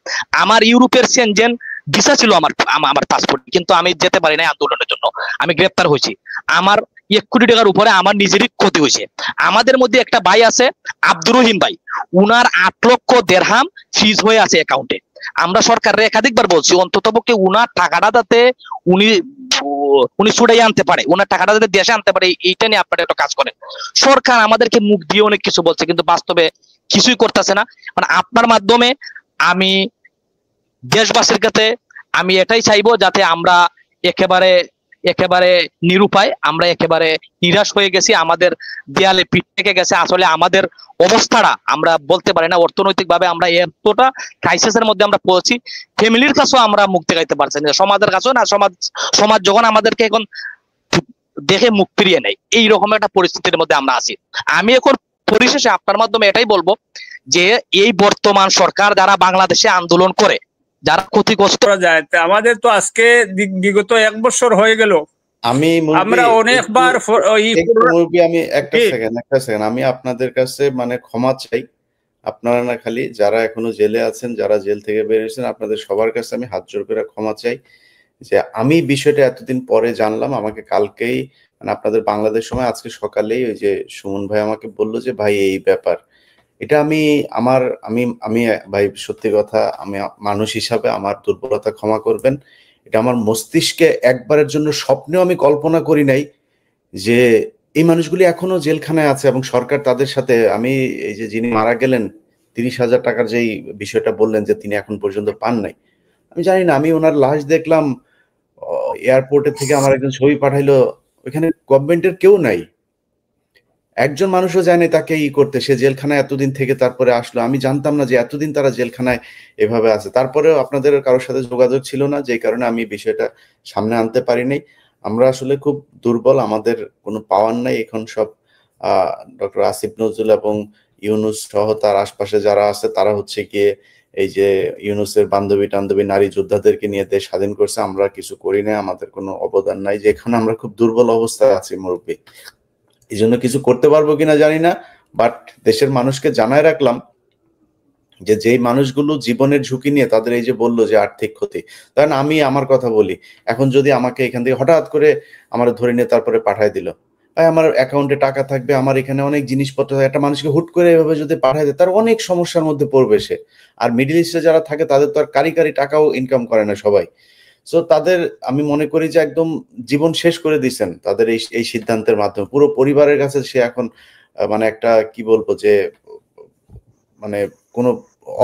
আমার ইউরোপের সেনজেন ভিসা ছিল আমার পাসপোর্ট, কিন্তু আমি যেতে পারি নাই আন্দোলনের জন্য, আমি গ্রেপ্তার হয়েছি। আমার 1 কোটি টাকার উপরে আমার নিজেরই ক্ষতি হয়েছে। আমাদের মধ্যে একটা ভাই আছে আব্দুর রহিম ভাই, উনার 8 লক্ষ দিরহাম ফিজ হয়ে আছে অ্যাকাউন্টে। আমরা সরকারের একাধিকবার বলছি অন্ততপক্ষে উনার টাকাটা যাতে উনি ছুটাই আনতে পারে, উনার টাকাটা যাতে দেশে আনতে পারে, এইটা নিয়ে আপনারা একটা কাজ করেন। সরকার আমাদেরকে মুখ দিয়ে অনেক কিছু বলছে, কিন্তু বাস্তবে কিছুই করতেছে না। মানে আপনার মাধ্যমে আমি দেশবাসীর কাছে আমি এটাই চাইবো, যাতে আমরা একেবারে নিরুপায়, আমরা একেবারে নিরাশ হয়ে গেছি, আমাদের দেয়ালে পিঠ থেকে গেছে। আসলে আমাদের অবস্থাটা আমরা বলতে পারি না, অর্থনৈতিক ভাবে আমরা এতটা ক্রাইসিসের মধ্যে আমরা পড়েছি, ফ্যামিলির কাছেও আমরা মুখ দেখাইতে পারছি না, সমাজের কাছেও না। সমাজ যখন আমাদেরকে এখন দেখে মুখ ফিরিয়ে নেয়, এইরকম একটা পরিস্থিতির মধ্যে আমরা আছি। আমি এখন পরিশেষে আপনার মাধ্যমে এটাই বলবো যে এই বর্তমান সরকার যারা বাংলাদেশে আন্দোলন করে, যারা ক্ষতিগ্রস্ত যায়, আমাদের তো আজকে বিগত 1 বছর হয়ে গেল, আমরা অনেকবার আমি একটা সেকেন্ড আমি আপনাদের কাছে মানে ক্ষমা চাই। আপনারা না খালি যারা এখনো জেলে আছেন, যারা জেল থেকে বেরিয়েছেন, আপনাদের সবার কাছে আমি হাত জোর করে ক্ষমা চাই যে আমি বিষয়টা এতদিন পরে জানলাম। আমাকে কালকেই মানে আপনাদের বাংলাদেশ সময় আজকে সকালেই ওই যে সুমন ভাই আমাকে বললো যে ভাই এই ব্যাপার, এটা আমি ভাই সত্যি কথা, আমি মানুষ হিসাবে আমার দুর্বলতা ক্ষমা করবেন। এটা আমার মস্তিষ্কে একবারের জন্য স্বপ্নেও আমি কল্পনা করি নাই যে এই মানুষগুলি এখনো জেলখানায় আছে এবং সরকার তাদের সাথে, আমি এই যে যিনি মারা গেলেন 30,000 টাকার যেই বিষয়টা বললেন যে তিনি এখন পর্যন্ত পান নাই, আমি জানি না। আমি ওনার লাশ দেখলাম এয়ারপোর্টের থেকে, আমার একজন ছবি পাঠাইলো, ওইখানে গভর্নমেন্টের কেউ নাই, একজন মানুষও জানে তাকে করতে। সে জেলখানায় এতদিন থেকে তারপরে আসলো, আমি জানতাম না যে এতদিন তারা জেলখানায় এভাবে আছে। তারপরেও আপনাদের কারোর সাথে যোগাযোগ ছিল না, যে কারণে আমি বিষয়টা সামনে আনতে পারিনি। আমরা আসলে খুব দুর্বল, আমাদের কোনো পাওয়ার নাই এখন। সব ডক্টর আসিফ নজরুল এবং ইউনুস সহ তার আশপাশে যারা আছে তারা হচ্ছে গিয়ে এই যে ইউনুসের বান্ধবী টান্ধবী নারী যোদ্ধাদেরকে নিয়ে দেশ স্বাধীন করছে। আমরা কিছু করি না, আমাদের কোনো অবদান নাই, যে এখন আমরা খুব দুর্বল অবস্থায় আছি মুরব্বী। এই জন্য কিছু করতে পারবো কিনা জানি না, বাট দেশের মানুষকে জানায় রাখলাম যে যেই মানুষগুলো জীবনের ঝুঁকি নিয়ে, তাদের এই যে বললো যে আর্থিক ক্ষতি, কারণ আমি আমার কথা বলি, এখন যদি আমাকে এখান থেকে হঠাৎ করে আমার ধরে নিয়ে তারপরে পাঠায় দিল, ভাই আমার অ্যাকাউন্টে টাকা থাকবে, আমার এখানে অনেক জিনিসপত্র, একটা মানুষকে হুট করে এভাবে যদি পাঠায় দেয়, তার অনেক সমস্যার মধ্যে পড়বে সে। আর মিডল ইস্টে যারা থাকে তাদের তো আর কারি টাকাও ইনকাম করে না সবাই। সো তাদের আমি মনে করি যে একদম জীবন শেষ করে দিচ্ছেন তাদের এই সিদ্ধান্তের মাধ্যমে। পুরো পরিবারের কাছে সে এখন মানে একটা কি বলবো যে মানে কোনো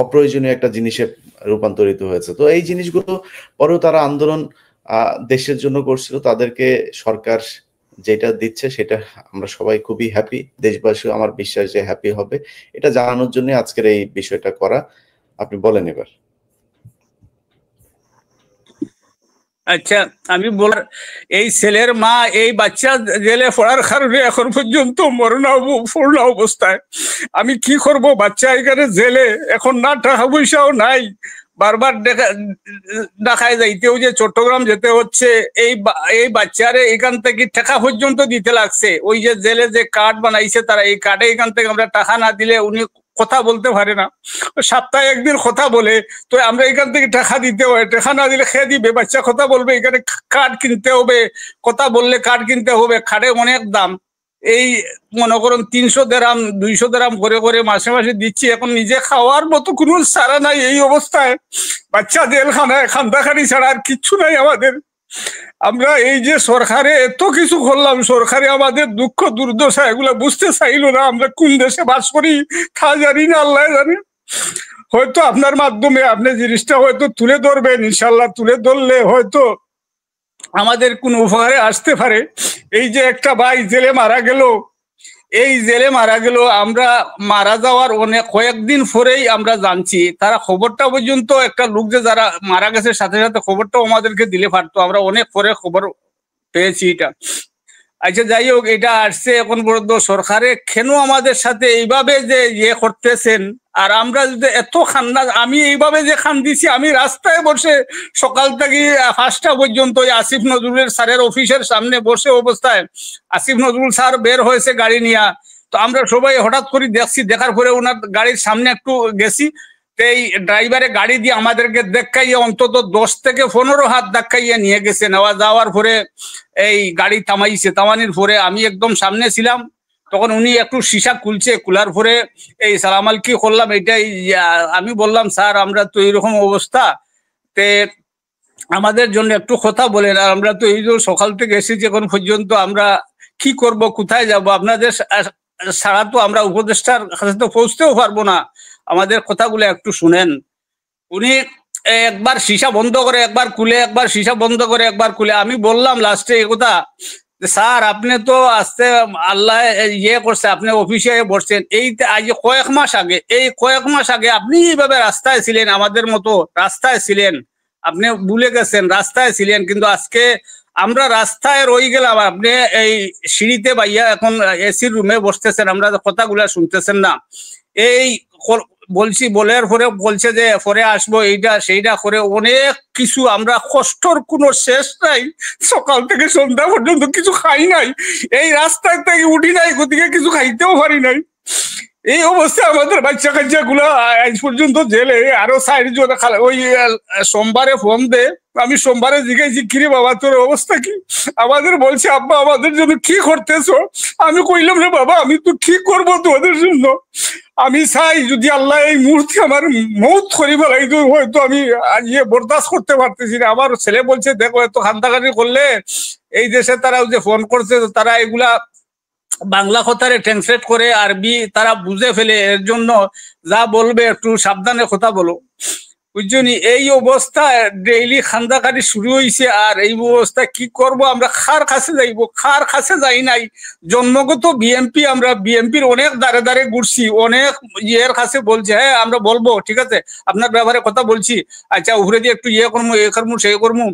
অপ্রয়োজনীয় একটা জিনিসে রূপান্তরিত হয়েছে। তো এই জিনিসগুলো পরেও তারা আন্দোলন দেশের জন্য করছিল, তাদেরকে সরকার যেটা দিচ্ছে সেটা আমরা সবাই খুবই হ্যাপি, দেশবাসী আমার বিশ্বাস যে হ্যাপি হবে। এটা জানানোর জন্য আজকের এই বিষয়টা করা। আপনি বলেন এবার। আচ্ছা, আমি বলার, এই ছেলের মা এই বাচ্চা জেলে পড়ার কারণে এখন পর্যন্ত মরণাপন্ন অবস্থায়। আমি কি করব, বাচ্চা এখানে জেলে, এখন না টাকা পয়সাও নাই, বারবার দেখায় যাইতেও যে চট্টগ্রাম যেতে হচ্ছে। এই বাচ্চারে এখান থেকে টাকা পর্যন্ত দিতে লাগছে। ওই যে জেলে যে কার্ড বানাইছে তারা, এই কার্ডে এখান থেকে আমরা টাকা না দিলে উনি কথা বলতে পারে না, সপ্তাহে একদিন কথা বলে, তো আমরা এখান থেকে টাকা দিতে হয়, টাকা না দিলে খেয়ে দিবে, বাচ্চা কথা বলবে, এখানে কার্ড কিনতে হবে, কথা বললে কার্ড কিনতে হবে, কার্ডে অনেক দাম। এই মনে করুন 300 দিরহাম 200 দিরহাম করে করে মাসে মাসে দিচ্ছি, এখন নিজে খাওয়ার মতো কোনো সারা নাই। এই অবস্থায় বাচ্চা জেলখানায় খান্দাখানি ছাড়া আর কিচ্ছু নাই আমাদের। আমরা এই যে সরকারে এত কিছু করলাম, সরকারে আমাদের দুঃখ দুর্দশা এগুলা বুঝতে চাইলো না। আমরা কোন দেশে বাস করি তা জানি না, আল্লাহ জানে। হয়তো আপনার মাধ্যমে আপনি জিনিসটা হয়তো তুলে ধরবেন, ইনশাল্লাহ তুলে ধরলে হয়তো আমাদের কোন উপকারে আসতে পারে। এই যে একটা ভাই জেলে মারা গেল, এই জেলে মারা গেল, আমরা মারা যাওয়ার অনেক কয়েকদিন পরেই আমরা জানছি। তারা খবরটা পর্যন্ত একটা লোক যে যারা মারা গেছে সাথে সাথে খবরটাও আমাদেরকে দিলে পারতো, আমরা অনেক পরে খবর পেয়েছি এটা। আচ্ছা যাই হোক, এটা আসছে এখন পর্যন্ত সরকারে কেন আমাদের সাথে এইভাবে যে ইয়ে করতেছেন। আর আমরা যদি এত খান্না, আমি এইভাবে যে খান দিছি, আমি রাস্তায় বসে সকাল থেকে 5টা পর্যন্ত আসিফ নজরুলের স্যারের অফিসের সামনে বসে অবস্থায়, আসিফ নজরুল স্যার বের হয়েছে গাড়ি নিয়ে, তো আমরা সবাই হঠাৎ করে দেখছি, দেখার পরে ওনার গাড়ির সামনে একটু গেছি, এই ড্রাইভারে গাড়ি দিয়ে আমাদেরকে দেখাইয়ে অন্তত 10 থেকে 15 হাত দেখাইয়ে নিয়ে গেছে। নেওয়া যাওয়ার পরে এই গাড়ি থামাইছে, থামানির পরে আমি একদম সামনে ছিলাম, তখন উনি একটু সীসা খুলছে, খোলার পরে এই সালাম আলাইকুম কি করলাম, এটাই আমি বললাম স্যার আমরা তো এইরকম অবস্থা, তে আমাদের জন্য একটু কথা বলেন। আর আমরা তো এই যে সকাল থেকে এসেছি এখন পর্যন্ত আমরা কি করব, কোথায় যাব, আপনাদের ছাড়া তো আমরা উপদেষ্টার কাছে তো পৌঁছতেও পারবো না, আমাদের কথাগুলো একটু শুনেন। উনি একবার সীসা বন্ধ করে একবার খুলে, একবার সীসা বন্ধ করে একবার খুলে। আমি বললাম লাস্টে এই কথা, স্যার আপনি তো আসতে আল্লাহ ইয়ে করছে, আপনি অফিসে বসছেন, এই আজ কয়েক মাস আগে, এই কয়েক মাস আগে আপনি এইভাবে রাস্তায় ছিলেন, আমাদের মতো রাস্তায় ছিলেন, আপনি ভুলে গেছেন রাস্তায় ছিলেন, কিন্তু আজকে আমরা রাস্তায় রয়ে গেলাম, আপনি এই সিঁড়িতে বাইয়া এখন এসির রুমে বসতেছেন, আমরা কথাগুলা শুনতেছেন না। এই বলছি বলার পরে বলছে যে পরে আসবো, এইটা সেইটা করে অনেক কিছু, আমরা কষ্টর কোনো শেষ নাই, সকাল থেকে সন্ধ্যা পর্যন্ত কিছু খাই নাই, এই রাস্তায় থেকে উঠি নাই, কোথেকে কিছু খাইতেও পারি নাই। এই অবস্থায় আমাদের বাচ্চা কাচ্চা গুলা আজ পর্যন্ত জেলে। আরো 4 জন ওই সোমবারে ফোন দে, আমি সোমবারে জিজ্ঞাসি কিরে বাবা তোর অবস্থা কি, আমাদের বলছে আব্বা আমাদের জন্য কি করতেছো। আমি কইলাম রে বাবা আমি তো কি করবো তোমাদের জন্য, আমি চাই যদি আল্লাহ এই মুহূর্তে আমার মৌত করি ফেলাই, হয়তো আমি ইয়ে বরদাস্ত করতে পারতেছি না। আমার ছেলে বলছে দেখো এত খান্দাখানি করলে এই দেশে তারা যে ফোন করছে তারা এগুলা বাংলা কথারে ট্রান্সলেট করে আরবি তারা বুঝে ফেলে, এর জন্য যা বলবে একটু সাবধানে কথা বলো, বুঝছনি। এই অবস্থা ডেইলি খান্দাকাটি শুরু হয়েছে। আর এই অবস্থা কি করব, আমরা খার কাছে যাইব, খার কাছে যাই নাই। জন্মগত বিএমপি, আমরা বিএমপির অনেক দাঁড়ে দাঁড়ে ঘুরছি, অনেক ইয়ের কাছে বলছে হ্যাঁ আমরা বলবো, ঠিক আছে আপনার ব্যাপারে কথা বলছি, আচ্ছা উপরে দিয়ে একটু ইয়ে করবো, এ করবো সেই করবো।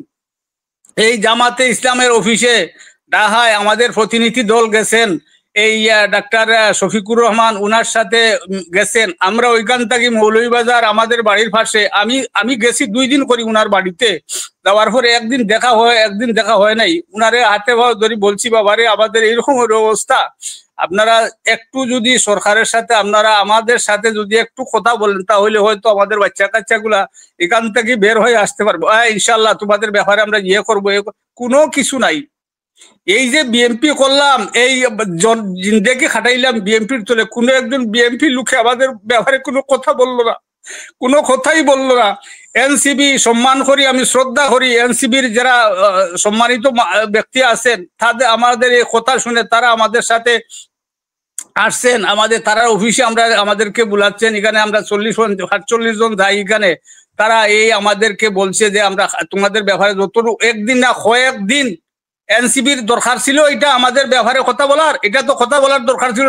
এই জামাতে ইসলামের অফিসে ঢাকায় আমাদের প্রতিনিধি দল গেছেন, এই ডাক্তার শফিকুর রহমান উনার সাথে গেছেন। আমরা ওইখান থেকে মৌলভীবাজার আমাদের বাড়ির পাশে, আমি গেছি 2 দিন করি উনার বাড়িতে, যাওয়ার পরে একদিন দেখা হয়, একদিন দেখা হয় নাই। উনারে হাতে ধরি বলছি বাবারে আমাদের এইরকম অবস্থা, আপনারা একটু যদি সরকারের সাথে আপনারা আমাদের সাথে যদি একটু কথা বলেন তাহলে হয়তো আমাদের বাচ্চা কাচ্চা গুলা এখান থেকে বের হয়ে আসতে পারবো। ইনশাল্লাহ তোমাদের ব্যাপারে আমরা ইয়ে করবো, কোনো কিছু নাই। এই যে বিএমপি করলাম, এই জিন্দেগি খাটাইলাম বিএমপির চলে, কোনো একজন বিএমপি লোকে আমাদের ব্যাপারে কোনো কথা বললো না, কোনো কথাই বললো না। এনসিবি সম্মান করি, আমি শ্রদ্ধা করি, এনসিবির যারা সম্মানিত ব্যক্তি আছেন তাদের আমাদের এই কথা শুনে তারা আমাদের সাথে আসছেন, আমাদের তারা অফিসে আমরা আমাদেরকে বুলাচ্ছেন, এখানে আমরা 40-48 জন যাই এখানে, তারা এই আমাদেরকে বলছে যে আমরা তোমাদের ব্যাপারে যতটুকু একদিন না কয়েকদিন এনসিবির দরকার ছিল এটা আমাদের ব্যাপারে কথা বলার, এটা তো কথা বলার দরকার ছিল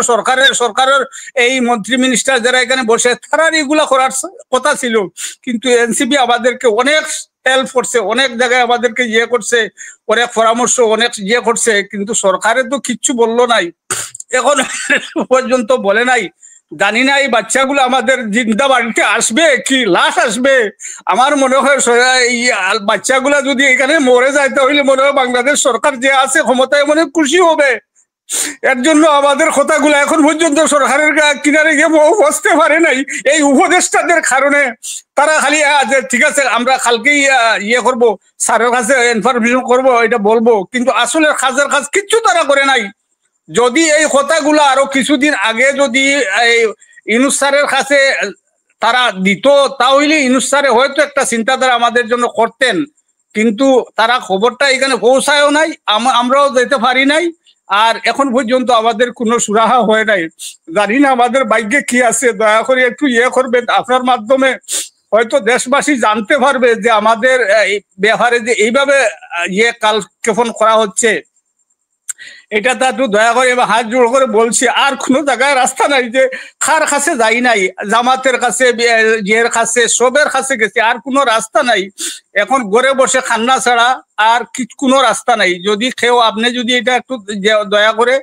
সরকারের এই মন্ত্রী মিনিস্টার যারা এখানে বসে তারার এগুলা করার কথা ছিল। কিন্তু এনসিবি আমাদেরকে অনেক হেল্প করছে, অনেক জায়গায় আমাদেরকে ইয়ে করছে, অনেক পরামর্শ অনেক ইয়ে করছে, কিন্তু সরকারে তো কিচ্ছু বললো নাই, এখন পর্যন্ত বলে নাই। জানি না এই বাচ্চাগুলো আমাদের জিন্দা বাড়িতে আসবে কি লাশ আসবে। আমার মনে হয় এই বাচ্চাগুলা যদি এখানে মরে যায় তাহলে মনে হয় বাংলাদেশ সরকার যে আছে ক্ষমতায় মনে খুশি হবে, এর জন্য আমাদের কথাগুলো এখন পর্যন্ত সরকারের কিনারে গিয়ে বসতে পারে নাই। এই উপদেষ্টাদের কারণে তারা খালি ঠিক আছে আমরা কালকেই ইয়ে করবো, স্যারের কাছে ইনফরমেশন করবো, এটা বলবো, কিন্তু আসলে কাজের কাজ কিচ্ছু তারা করে নাই। যদি এই কথাগুলো আরো কিছুদিন আগে যদি এই ইউনূস স্যারের কাছে তারা দিত, তাহলে ইউনূস স্যারে হয়তো একটা চিন্তাধারা আমাদের জন্য করতেন, কিন্তু তারা খবরটা এখানে পৌঁছায়ও নাই, আমরাও যেতে পারি নাই, আর এখন পর্যন্ত আমাদের কোনো সুরাহা হয় নাই। জানি না আমাদের ভাগ্যে কি আছে, দয়া করে একটু ইয়ে করবেন আপনার মাধ্যমে, হয়তো দেশবাসী জানতে পারবে যে আমাদের ব্যাপারে যে এইভাবে ইয়ে কালক্ষেপণ করা হচ্ছে, এটা তো একটু দয়া করে হাত জোড় করে বলছি। আর কোনো জায়গায় রাস্তা নাই যে কার কাছে যাই নাই, জামাতের কাছে, ইয়ের কাছে, সবের কাছে গেছে, আর কোনো রাস্তা নাই। এখন ঘরে বসে খান্না ছাড়া আর কোনো রাস্তা নাই। যদি কেউ আপনি যদি এটা একটু দয়া করে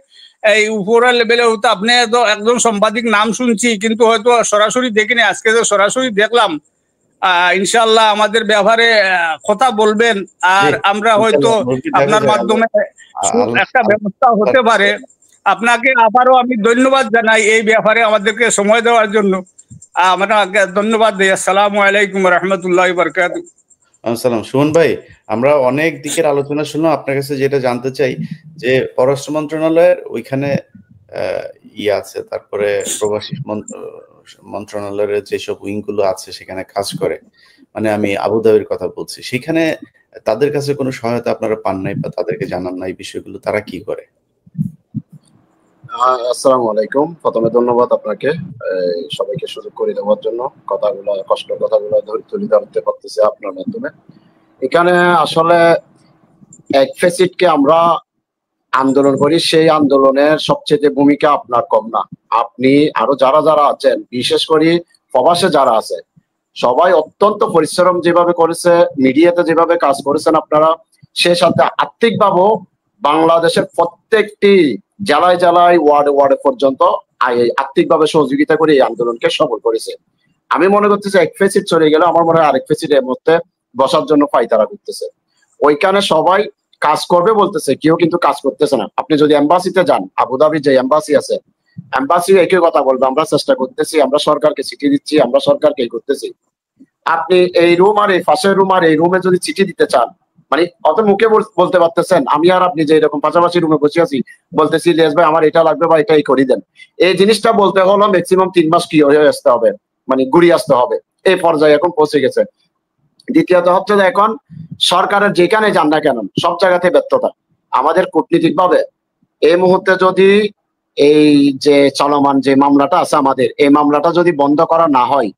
এই উপরের লেভেলে হতো, আপনি একজন সাংবাদিক নাম শুনছি কিন্তু হয়তো সরাসরি দেখিনি, আজকে যে সরাসরি দেখলাম, ইনশাল্লাহ আমাদের ব্যাপারে কথা বলবেন, আর আমরা হয়তো আপনার মাধ্যমে একটা ব্যবস্থা হতে পারে। আপনাকে আবারও আমি ধন্যবাদ জানাই এই ব্যাপারে আমাদেরকে সময় দেওয়ার জন্য। আমরা ধন্যবাদ দিই। আসসালামু আলাইকুম রহমতুল্লাহ বারকাতুহু। আসসালাম। সুমন ভাই, আমরা অনেক দিকের আলোচনা শুনলাম, আপনার কাছে যেটা জানতে চাই যে পররাষ্ট্র মন্ত্রণালয়ের ওইখানে ইয়ে আছে, তারপরে প্রবাসী মন্ত্রণালয়ের যেসব উইং গুলো আছে সেখানে কাজ করে, মানে আমি আবুধাবির কথা বলছি, সেখানে তাদের কাছে কোনো সহায়তা আপনারা পান নাই বা তাদেরকে জানান নাই বিষয়গুলো, তারা কি করে? আসসালামু আলাইকুম। প্রথমে ধন্যবাদ আপনাকে সবাইকে সুযোগ করে দেওয়ার জন্য, কথাগুলো কষ্টের কথাগুলো তুলে ধরতে পারতেছি আপনার মাধ্যমে। এখানে আসলে এক ফেসিটকে আমরা আন্দোলন করি, সেই আন্দোলনের সবচেয়ে ভূমিকা আপনার কম না। আপনি আরো যারা যারা আছেন, বিশেষ করে প্রবাসে যারা আছে, সবাই অত্যন্ত পরিশ্রম যেভাবে করেছে, মিডিয়াতে যেভাবে কাজ করেছেন আপনারা, সে সাথে আর্থিকভাবেও বাংলাদেশের প্রত্যেকটি জেলায় জেলায় ওয়ার্ডে ওয়ার্ডে পর্যন্ত আর্থিকভাবে সহযোগিতা করে এই আন্দোলনকে সফল করেছে। আমি মনে করতেছি এক ফেসিট চলে গেলে আমার মনে হয় আরেক ফেসিট এর মধ্যে বসার জন্য পায়তারা করতেছে। ওইখানে সবাই কাজ করবে বলতেছে, কেউ কিন্তু কাজ করতেছে না। আপনি যদি এম্বাসিতে যান, আবুধাবির যে এম্বাসি আছে, এম্বাসি একই কথা বলবে, আমরা চেষ্টা করতেছি, আমরা সরকারকে চিঠি দিচ্ছি, আমরা সরকারকে করতেছি। আপনি এই রুম আর এই পাশের রুম আর এই রুমে যদি চিঠি দিতে চান, মানে অত মুখে বলতে পারতেছেন, আমি আর আপনি যে এরকম পাশাপাশি রুমে বসে আছি, বলতেছি লেস ভাই আমার এটা লাগবে বা এটাই করে দেন, এই জিনিসটা বলতে হলো ম্যাক্সিমাম 3 মাস কি হয়ে আসতে হবে, মানে ঘুরিয়ে আসতে হবে, এই পর্যায়ে এখন পৌঁছে গেছে। দ্বিতীয়ত হচ্ছে যে এখন সরকারের যেখানে যান না কেন সব জায়গাতে ব্যর্থতা। আমাদের কূটনীতিক ভাবে এই মুহূর্তে যদি এই যে চলমান যে মামলাটা আছে আমাদের, এই মামলাটা যদি বন্ধ করা না হয়,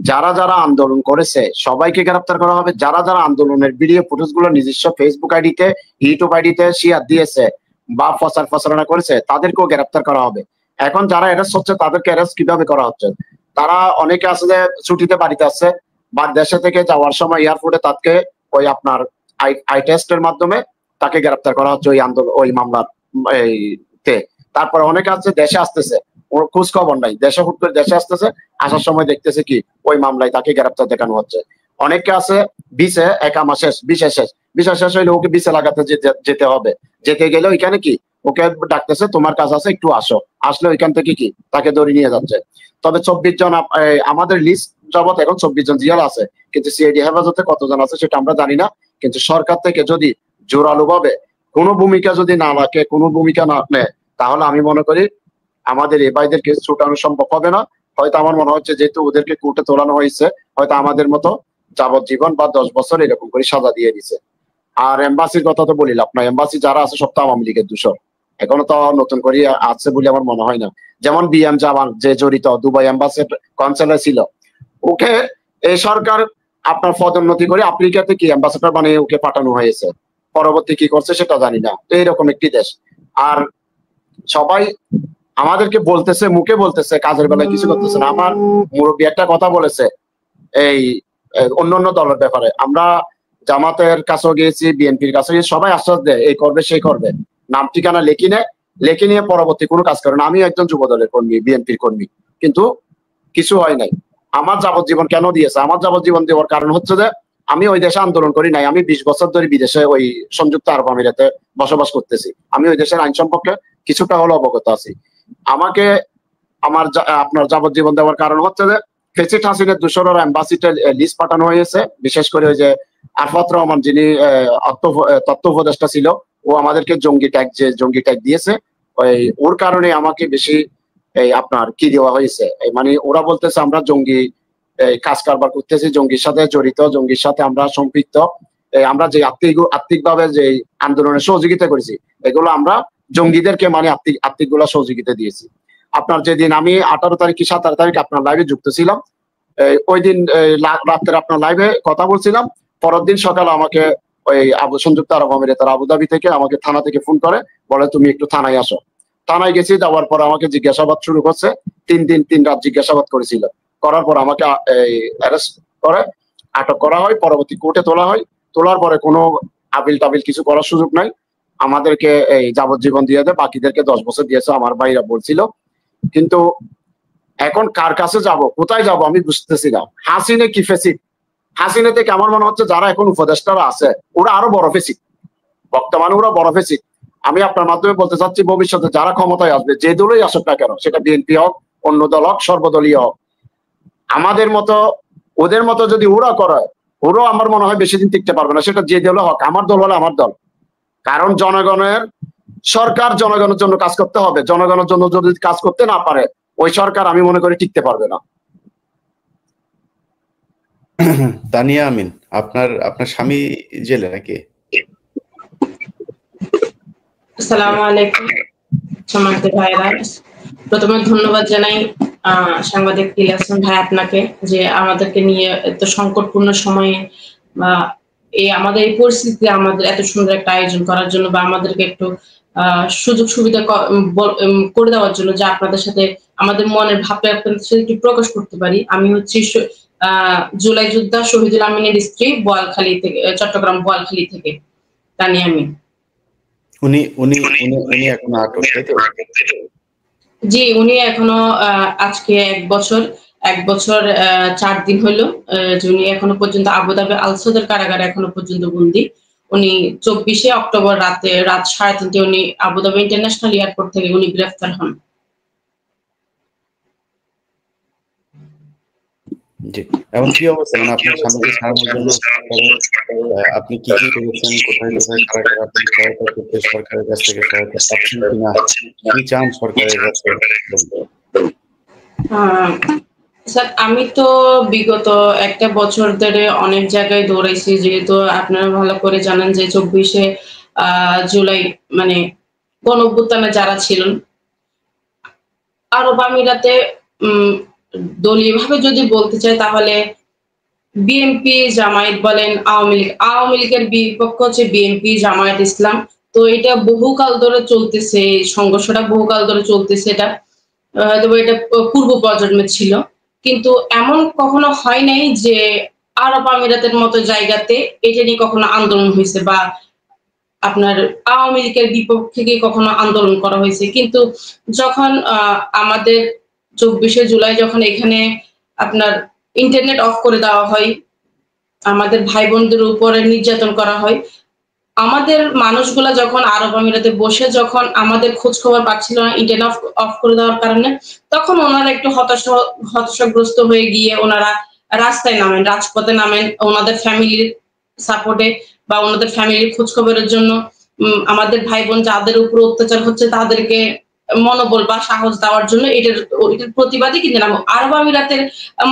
যারা যারা আন্দোলন করেছে সবাইকে গ্রেফতার করা হবে। যারা যারা আন্দোলনের ভিডিও ফুটেজ গুলো নিজস্ব ফেসবুক আইডিতে, ইউটিউব আইডিতে শেয়ার দিয়েছে বা প্রচারণা করেছে, তাদেরকেও গ্রেফতার করা হবে। এখন যারা অ্যারেস্ট হচ্ছে তাদেরকে অ্যারেস্ট কিভাবে করা হচ্ছে? তারা অনেকে আছে যে ছুটিতে বাড়িতে আসছে, বা দেশে থেকে যাওয়ার সময় এয়ারপোর্টে তাকে ওই আপনার আই টেস্টের মাধ্যমে তাকে গ্রেফতার করা হচ্ছে ওই আন্দোলন, ওই মামলার তে। তারপরে অনেকে আছে দেশে আসতেছে, ওর খোঁজ খবর নাই, দেশে হুট করে দেশে আসতেছে, আসার সময় দেখতেছে কি ওই মামলায় তাকে গ্রেফতার দেখানো হচ্ছে। অনেকে আছে বিসে একামা শেষ, বিসা শেষ হইলে ওকে বিসে লাগাতে যেতে হবে, যেতে গেলে ওইখানে কি ওকে ডাকতেছে, তোমার কাজ আছে একটু আসো, আসলে ওইখান থেকে কি তাকে ধরে নিয়ে যাচ্ছে। তবে 24 জন আমাদের লিস্ট জগৎ এখন 24 জন জিয়াল আছে, কিন্তু সিআইডি হেফাজতে কতজন আছে সেটা আমরা জানি না। কিন্তু সরকার থেকে যদি জোরালো ভাবে কোনো ভূমিকা যদি না রাখে, কোনো ভূমিকা না নেয়, তাহলে আমি মনে করি আমাদের এই ভাইদেরকে ছুটানো সম্ভব হবে না। হয়তো আমার মনে হচ্ছে যেহেতু ওদেরকে কোর্টে তোলানো হয়েছে, হয়তো আমাদের মতো যাবজ্জীবন বা 10 বছর এরকম করে সাজা দিয়ে দিছে। আর এম্বাসির কথা তো বলিল, আপনার এম্বাসি যারা আছে সব তো আওয়ামী লীগের দূষর, এখনো তো নতুন করে আছে বলে আমার মনে হয় না। যেমন বিএম জামান যে জড়িত দুবাই এম্বাসির কনসেলার ছিল, ওকে এই সরকার আপনার পদোন্নতি করে আফ্রিকাতে কি অ্যাম্বাসেডর বানিয়ে ওকে পাঠানো হয়েছে, পরবর্তী কি করছে সেটা জানি না। তো এইরকম একটি দেশ। আর সবাই আমাদেরকে বলতেছে, মুখে বলতেছে, কাজের বেলায় কিছু করতেছে না। আমার মুরব্বী একটা কথা বলেছে এই অন্যান্য দলের ব্যাপারে, আমরা জামাতের কাছেও গিয়েছি, বিএনপির কাছে গিয়েছি, সবাই আশ্বাস দেয় এই করবে সেই করবে, নাম ঠিকানা লেখি নিয়ে পরবর্তী কোনো কাজ করে না। আমি একজন যুব দলের কর্মী, বিএনপির কর্মী, কিন্তু কিছু হয় নাই। আমার যাবজ্জীবন কেন দিয়েছে? আমার যাবজ্জীবন দেওয়ার কারণ হচ্ছে যে আমি ওই দেশে আন্দোলন করি নাই, আমি 20 বছর ধরে বিদেশে ওই সংযুক্ত আরব আমিরাতে বসবাস করতেছি, আমি ওই দেশের আইন সম্পর্কে কিছুটা হলো অবগত আছি। আমাকে আপনার যাবজ্জীবন দেওয়ার কারণ হচ্ছে যে ফেসিট হাসিনের 200 এম্বাসিতে লিস্ট পাঠানো হয়েছে, বিশেষ করে ওই যে আরফাত রহমান যিনি তথ্য উপদেষ্টা ছিল, ও আমাদেরকে জঙ্গি ট্যাগ দিয়েছে, ওই ওর কারণে আমাকে বেশি এই আপনার কি দেওয়া হয়েছে, মানে ওরা বলতেছে আমরা জঙ্গি কাজ কারবার করতেছি, জঙ্গির সাথে জড়িত, জঙ্গির সাথে আমরা সম্পৃক্ত, আমরা যে আর্থিকভাবে যে আন্দোলনে সহযোগিতা করেছি এগুলো আমরা জঙ্গিদেরকে মানে আর্থিক গুলা সহযোগিতা দিয়েছি। আপনার যেদিন আমি 18 তারিখ কি 17 তারিখ আপনার লাইভে যুক্ত ছিলাম, ওই দিন রাত্রে আপনার লাইভে কথা বলছিলাম, পরের দিন সকালে আমাকে ওই সংযুক্ত আরব আমিরাতের আবুধাবি থেকে আমাকে থানা থেকে ফোন করে বলে তুমি একটু থানায় আসো। থানায় গেছি, যাওয়ার পর আমাকে জিজ্ঞাসাবাদ শুরু করছে, 3 দিন 3 রাত জিজ্ঞাসাবাদ করেছিল। করার পর আমাকে অ্যারেস্ট করে আটক করা হয়, পরবর্তী কোর্টে তোলা হয়। তোলার পরে কোনো আপিল টাপিল কিছু করার সুযোগ নাই, আমাদেরকে এই যাবজ্জীবন দিয়ে দেয়, বাকিদেরকে 10 বছর দিয়েছে আমার ভাইরা বলছিল। কিন্তু এখন কার কাছে যাব, কোথায় যাব আমি বুঝতেছি না। হাসিনে কি ফেসিক, হাসিনা থেকে আমার মনে হচ্ছে যারা এখন উপদেষ্টারা আছে ওরা আরো বড় ফেসিক, বর্তমানে ওরা বড় ফেসিক। আমি আপনার মাধ্যমে বলতে চাচ্ছি ভবিষ্যতে যারা ক্ষমতায় আসবে, যে দলই আসুক না কেন, সেটা বিএনপি হোক, অন্য দল হোক, সর্বদলীয় হোক, আমাদের মতো ওদের মতো যদি ওরা করে, ওরাও আমার মনে হয় বেশি দিন টিকতে পারবে না, সেটা যে দল হোক। আমার দল হলে আমার দল, কারণ জনগণের সরকার জনগণের জন্য কাজ করতে হবে, জনগণের জন্য যদি কাজ করতে না পারে ওই সরকার আমি মনে করি টিকতে পারবে না। তানিয়া আমিন, আপনার স্বামী জেলে নাকি? আসসালামু আলাইকুম সম্মানিত ভাইরা, প্রথমে ধন্যবাদ জানাই সাংবাদিক ইলিয়াস ভাই আপনাকে, যে আমাদেরকে নিয়ে এত সংকটপূর্ণ সময়ে এই আমাদের এই পরিস্থিতিতে আমাদের এত সুন্দর একটা আয়োজন করার জন্য, বা আমাদেরকে একটু সুযোগ সুবিধা করে দেওয়ার জন্য, যে আপনাদের সাথে আমাদের মনের ভাবটা আপনাদের সাথে একটু প্রকাশ করতে পারি। আমি হচ্ছি জুলাই যোদ্ধা শহীদুল আমিনের স্ত্রী, বোয়ালখালী থেকে, চট্টগ্রাম বোয়ালখালী থেকে তানিয়া আমিন। উনি এখনো আটক, তাই তো? জি, উনি এখনো আজকে 1 বছর 4 দিন হলো, উনি এখনো পর্যন্ত আবুধাবি আল সদর কারাগারে এখনো পর্যন্ত বন্দী। উনি 24 অক্টোবর রাত 3:30 উনি আবুধাবি ইন্টারন্যাশনাল এয়ারপোর্ট থেকে উনি গ্রেফতার হন। জি, এখন কি অবস্থা, মানে আপনার স্বামীকে ছাড়ানোর জন্য আপনি কি করেছেন, কোথায় কারাগারে আপনি সহায়তা করতে সরকারের কাছ থেকে সহায়তা পাচ্ছেন কিনা, কি চান সরকারের কাছে? স্যার, আমি তো বিগত 1 বছর ধরে অনেক জায়গায় দৌড়াইছি, যেহেতু আপনারা ভালো করে জানেন যে 24 জুলাই মানে গণঅভ্যুত্থানে যারা ছিলেন আরব আমিরাতে, দলীয় ভাবে যদি বলতে চাই তাহলে বিএনপি, জামায়াত বলেন, আওয়ামী লীগের বিপক্ষ হচ্ছে বিএনপি, জামায়াত ইসলাম। তো এটা বহুকাল ধরে চলতেছে, সংঘর্ষটা বহুকাল ধরে চলতেছে। এটা পূর্ব প্রজন্মে ছিল, কিন্তু এমন কখনো হয় নাই যে আরব আমিরাতের মতো জায়গাতে এটা নিয়ে কখনো আন্দোলন হয়েছে, বা আপনার আওয়ামী লীগের বিপক্ষে গিয়ে কখনো আন্দোলন করা হয়েছে। কিন্তু যখন আমাদের 24 জুলাই যখন এখানে আপনার ইন্টারনেট অফ করে দেওয়া হয়, আমাদের ভাই বোনদের উপরে নির্যাতন করা হয়, আমাদের মানুষগুলা যখন আরব আমিরাতে বসে যখন আমাদের খোঁজ খবর পাচ্ছিল না ইন্টারনেট অফ করে দেওয়ার কারণে, তখন ওনারা একটু হতাশাগ্রস্ত হয়ে গিয়ে ওনারা রাস্তায় নামেন, রাজপথে নামেন, ওনাদের ফ্যামিলির সাপোর্টে বা ওনাদের ফ্যামিলির খোঁজ খবরের জন্য, আমাদের ভাই বোন যাদের উপর অত্যাচার হচ্ছে তাদেরকে মনোবল বা সাহস দেওয়ার জন্য এটার প্রতিবাদে কিন্তু আরব আমিরাতের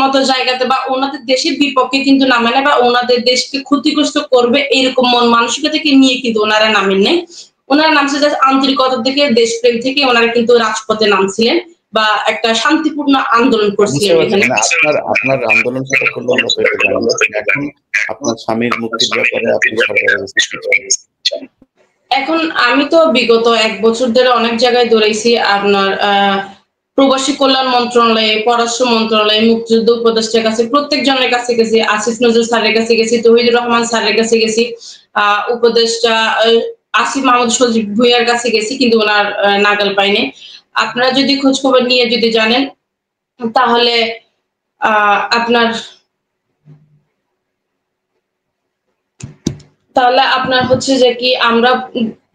মতো জায়গাতে বা ওনাদের দেশের বিপক্ষে কিন্তু নামে না, বা ওনাদের দেশকে ক্ষতিগ্রস্ত করবে এরকম মন মানসিকতাকে নিয়ে কিন্তু ওনারা নামেন নাই। ওনারা নামছে জাস্ট আন্তরিকতা থেকে, দেশপ্রেম থেকে ওনারা কিন্তু রাজপথে নামছিলেন বা একটা শান্তিপূর্ণ আন্দোলন করছিলেন। এখানে আপনার আন্দোলন সেটা করলেন, এখন আপনার স্বামীর মুক্তির ব্যাপারে আপনি সরকারের এখন আমি তো বিগত 1 বছর ধরে অনেক জায়গায় দৌড়াইছি, আপনার প্রবাসী কল্যাণ মন্ত্রণালয়ে, পররাষ্ট্র মন্ত্রণালয়ে, মুক্তিযুদ্ধ উপদেষ্টার কাছে, প্রত্যেক জনের কাছে গেছি, আসিফ নজরুল স্যারের কাছে গেছি, তৌহিদুর রহমান স্যারের কাছে গেছি, উপদেষ্টা আসিফ মাহমুদ সজীব ভুঁইয়ার কাছে গেছি, কিন্তু ওনার নাগাল পাইনি। আপনারা যদি খোঁজ খবর নিয়ে যদি জানেন তাহলে আপনার তাহলে আপনার হচ্ছে যে কি আমরা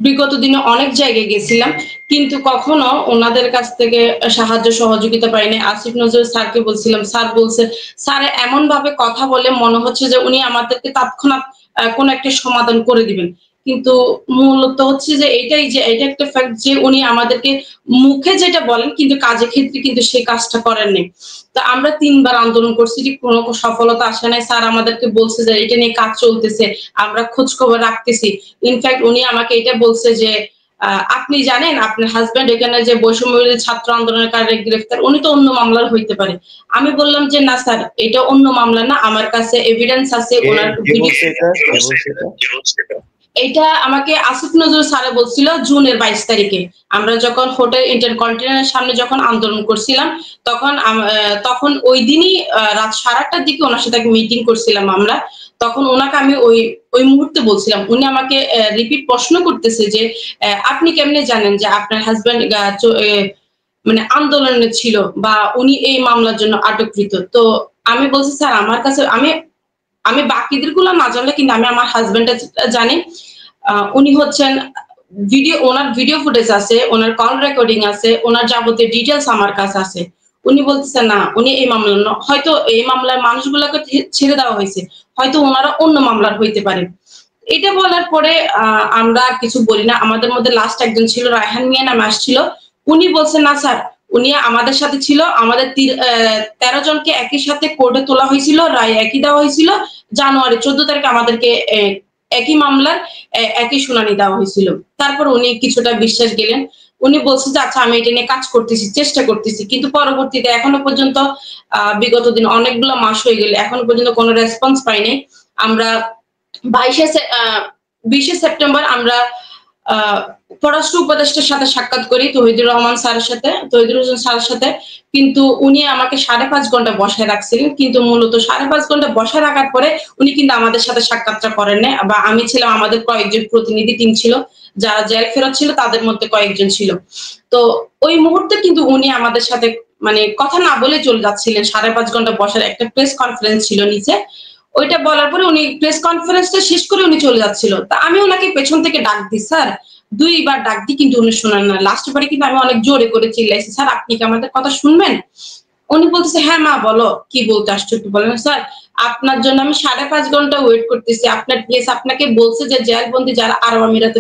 বিগত দিনে অনেক জায়গায় গেছিলাম, কিন্তু কখনো ওনাদের কাছ থেকে সাহায্য সহযোগিতা পাইনি। আসিফ নজরুল স্যারকে বলছিলাম, স্যার বলছে, স্যার এমন ভাবে কথা বলে মনে হচ্ছে যে উনি আমাদেরকে তৎক্ষণাৎ কোন একটা সমাধান করে দিবেন। কিন্তু মূলত হচ্ছে যে এটাই যে এটা একটা ফ্যাক্ট যে উনি আমাদেরকে মুখে যেটা বলেন কিন্তু কাজের ক্ষেত্রে কিন্তু সেই কাজটা করেননি। তো আমরা ৩ বার আন্দোলন করছি, কোনো সফলতা আসে নাই। স্যার আমাদেরকে বলছে যে এটা নিয়ে কাজ চলতেছে, আমরা খোঁজ খবর রাখতেছি। ইনফ্যাক্ট উনি আমাকে এটা বলছে যে আপনি জানেন আপনার হাজবেন্ড এখানে যে বৈষম্য বিরোধী ছাত্র আন্দোলনের কারণে গ্রেফতার, উনি তো অন্য মামলার হইতে পারে। আমি বললাম যে না স্যার, এটা অন্য মামলা না, আমার কাছে এভিডেন্স আছে। ওনার এটা আমাকে আসিফ নজরুল স্যার বলছিল জুনের 22 তারিখে, আমরা যখন হোটেল ইন্টারকন্টিনেন্টালের সামনে যখন আন্দোলন করছিলাম, তখন ওই দিনই রাত 8:30টার দিকে ওনার সাথে মিটিং করছিলাম আমরা। তখন ওনাকে আমি ওই মুহূর্তে বলছিলাম, উনি আমাকে রিপিট প্রশ্ন করতেছে যে আপনি কেমনে জানেন যে আপনার হাজবেন্ড মানে আন্দোলনে ছিল বা উনি এই মামলার জন্য আটককৃত। তো আমি বলছি স্যার আমার কাছে আমি বাকিদের গুলো না জানলে কিন্তু আমি আমার হাজবেন্ডের জানি। উনি হচ্ছেন ওনার ভিডিও ফুটেজ আছে, ওনার কল রেকর্ডিং আছে, ওনার যাবতীয় ডিটেলস আমার কাছে আছে। উনি বলতেছেন না, উনি এই মামলা হয়তো এই মামলার মানুষগুলোকে ছেড়ে দেওয়া হয়েছে, হয়তো ওনারা অন্য মামলার হইতে পারে। এটা বলার পরে আমরা কিছু বলি না। আমাদের মধ্যে লাস্ট একজন ছিল, রায়হান মিয়া নামে আসছিল। উনি বলছেন না স্যার, উনি আমাদের সাথে ছিল, আমাদের 13 জনকে একই সাথে কোর্টে তোলা হয়েছিল, রায় একই দেওয়া হয়েছিল। জানুয়ারি 14 তারিখে আমাদেরকে একই মামলার একই শুনানি দেওয়া হয়েছিল। তারপর উনি কিছুটা বিশ্বাস গেলেন। উনি বলছে যে আচ্ছা আমি এটা নিয়ে কাজ করতেছি, চেষ্টা করতেছি। কিন্তু পরবর্তীতে এখনো পর্যন্ত বিগত দিন অনেকগুলো মাস হয়ে গেলে এখনো পর্যন্ত কোনো রেসপন্স পাইনি। আমরা 20 সেপ্টেম্বর আমরা পররাষ্ট্র উপদেষ্টার সাথে সাক্ষাৎ করি, তৌহিদুর রহমান স্যারের সাথে, তৌহিদুর হোসেন স্যারের সাথে। কিন্তু উনি আমাকে 5.5 ঘন্টা বসায় রাখছিলেন। কিন্তু মূলত 5.5 ঘন্টা বসায় রাখার পরে উনি কিন্তু আমাদের সাথে সাক্ষাৎটা করেন না। বা আমি ছিলাম, আমাদের কয়েকজন প্রতিনিধি টিম ছিল, যারা জেল ফেরত ছিল তাদের মধ্যে কয়েকজন ছিল। তো ওই মুহূর্তে কিন্তু উনি আমাদের সাথে মানে কথা না বলে চলে যাচ্ছিলেন। 5.5 ঘন্টা বসার একটা প্রেস কনফারেন্স ছিল নিচে, ওইটা বলার পরে উনি প্রেস কনফারেন্সটা শেষ করে উনি চলে যাচ্ছিল। তা আমি ওনাকে পেছন থেকে ডাক দিই, স্যার 2 বার ডাক দিই কিন্তু উনি শোনেন না। লাস্ট বারে কিন্তু আমি অনেক জোরে করে চিল্লাইছি, স্যার আপনি কি আমাদের কথা শুনবেন? উনি বলতেছে হ্যাঁ মা বলো, কি বলতে আসছো একটু বলেন। স্যার আপনার জন্য আমি 5.5 ঘন্টা ওয়েট করতেছি। আপনার কেস আপনাকে বলছে যে জেলবন্দি যারা আরব আমিরাতে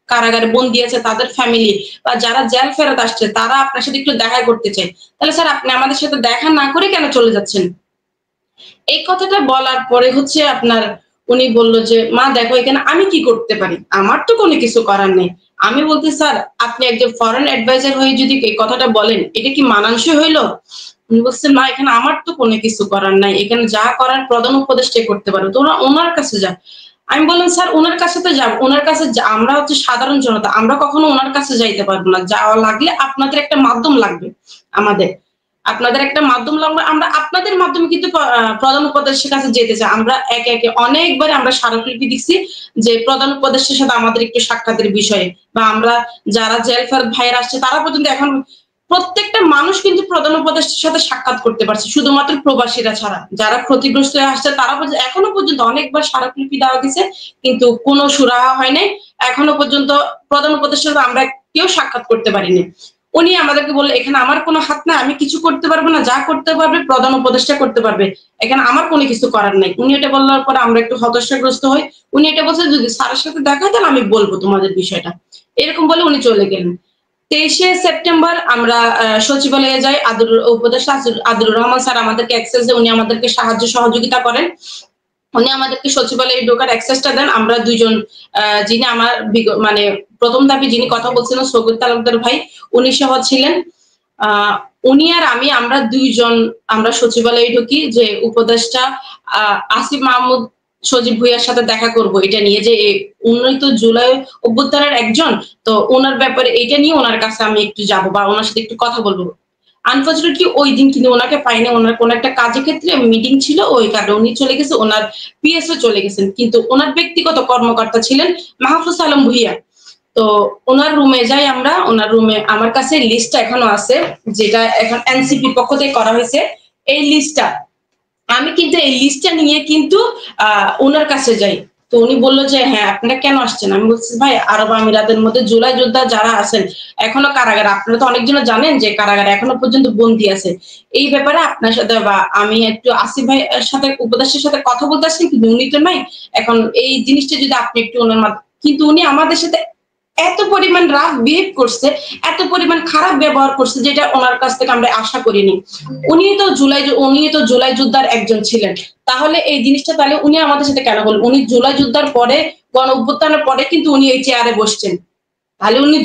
কারাগারে বন্দি আছে তাদের ফ্যামিলি বা যারা জেল ফেরত আসছে তারা আপনার সাথে একটু দেখা করতে চায়। তাহলে স্যার আপনি আমাদের সাথে দেখা না করে কেন চলে যাচ্ছেন? এই কথাটা বলার পরে হচ্ছে আপনার উনি বলল যে মা দেখো এখানে আমি কি করতে পারি, আমার তো কোনো কিছু করার নেই। আমি বলতে স্যার আপনি একজন ফরেন অ্যাডভাইজার হয়ে যদি এই কথাটা বলেন এটা কি মানানসই হইলো? উনি বলছেন না এখানে আমার তো কোনো কিছু করার নাই, এখানে যা করার প্রধান উপদেষ্টাই করতে পারো, তোমরা ওনার কাছে যাও। আমি বললাম স্যার ওনার কাছে তো যাবো, ওনার কাছে আমরা হচ্ছে সাধারণ জনতা, আমরা কখনো ওনার কাছে যাইতে পারবো না। যাওয়া লাগলে আপনাদের একটা মাধ্যম লাগবে, আপনাদের একটা মাধ্যম লাগবে। আমরা আপনাদের মাধ্যমে কিন্তু প্রধান উপদেষ্টার কাছে যেতে চাই। আমরা একে একে অনেকবার আমরা স্মারকলিপি দিচ্ছি যে প্রধান উপদেষ্টার সাথে আমাদের একটু সাক্ষাতের বিষয়ে, বা আমরা যারা জেল ফেরত ভাইয়ের আসছে তারা পর্যন্ত এখন প্রত্যেকটা মানুষ কিন্তু প্রধান উপদেষ্টার সাথে সাক্ষাৎ করতে পারছে, শুধুমাত্র প্রবাসীরা ছাড়া। যারা ক্ষতিগ্রস্ত হয়ে আসছে তারা এখনো পর্যন্ত অনেকবার স্মারকলিপি দেওয়া গেছে কিন্তু কোনো সুরাহা হয় নাই। এখনো পর্যন্ত প্রধান উপদেষ্টার সাথে আমরা কেউ সাক্ষাৎ করতে পারিনি। উনি আমাদেরকে বললেন এখানে আমার কোনো হাত না, আমি কিছু করতে পারবো না, যা করতে পারবে প্রধান উপদেষ্টা করতে পারবে, এখানে আমার কোনো কিছু করার নাই। উনি এটা বলার পরে আমরা একটু হতাশাগ্রস্ত হই। উনি এটা বলছে যদি স্যারের সাথে দেখা হয় তাহলে আমি বলবো তোমাদের বিষয়টা, এরকম বলে উনি চলে গেলেন। 23 সেপ্টেম্বর আমরা সচিবালয়ে যাই। উপদেষ্টা আদিলুর রহমান স্যার আমাদেরকে অ্যাক্সেস দেন, উনি আমাদেরকে সাহায্য সহযোগিতা করেন। উনি আমাদেরকে সচিবালয়ে ঢোকার অ্যাক্সেসটা দেন। আমরা দুইজন, যিনি আমার মানে প্রথম ধাপে যিনি কথা বলছিলেন সৈকত তালুকদার ভাই, উনি সহ ছিলেন। উনি আর আমরা দুইজন আমরা সচিবালয়ে ঢুকি যে উপদেষ্টা আসিফ মাহমুদ সজীব ভুইয়ার সাথে দেখা করব এটা নিয়ে, যে উনি তো জুলাই অভ্যুত্থানের একজন, তো ওনার ব্যাপারে এটা নিয়ে ওনার কাছে আমি একটু যাব বা ওনার সাথে একটু কথা বলবো। আনফরচুনেটলি ওই দিন কিন্তু ওনাকে পাইনি, ওনার কোন একটা কাজের ক্ষেত্রে মিটিং ছিল, ওই কারণে উনি চলে গেছে, ওনার পিএসও চলে গেছেন। কিন্তু ওনার ব্যক্তিগত কর্মকর্তা ছিলেন মাহফুজ আলম ভুইয়া। তো ওনার রুমে যাই আমরা, ওনার রুমে আমার কাছে লিস্টটা এখনো আছে, যেটা এখন এনসিপি পক্ষ থেকে করা হয়েছে। এই লিস্টটা আমি কিন্তু এই লিস্টটা নিয়ে কিন্তু ওনার কাছে যাই। তো উনি বললো যে হ্যাঁ আপনারা কেন আসছেন? আমি বলছি ভাই আরব আমিরাতের মধ্যে জুলাই যোদ্ধা যারা আছেন এখনো কারাগারে, আপনারা তো অনেকজন জানেন যে কারাগারে এখনো পর্যন্ত বন্দী আছে, এই ব্যাপারে আপনার সাথে বা আমি একটু আসিফ ভাইয়ের সাথে উপদেষ্টার সাথে কথা বলতে আসছি, কিন্তু উনি তো নাই। এখন এই জিনিসটা যদি আপনি একটু ওনার মাধ্যমে, কিন্তু উনি আমাদের সাথে এত পরিমাণ রাফ বিহেভ করছে, এত পরিমাণ খারাপ ব্যবহার করছে যেটা ওনার কাছ থেকে আমরা আশা করিনি। উনি তো জুলাই যোদ্ধার একজন ছিলেন, তাহলে এই জিনিসটা তাহলে উনি আমাদের সাথে কেন বলবেন? উনি জুলাই যোদ্ধার পরে, গণ অভ্যুত্থানের পরে কিন্তু উনি এই চেয়ারে বসছেন, তাহলে উনি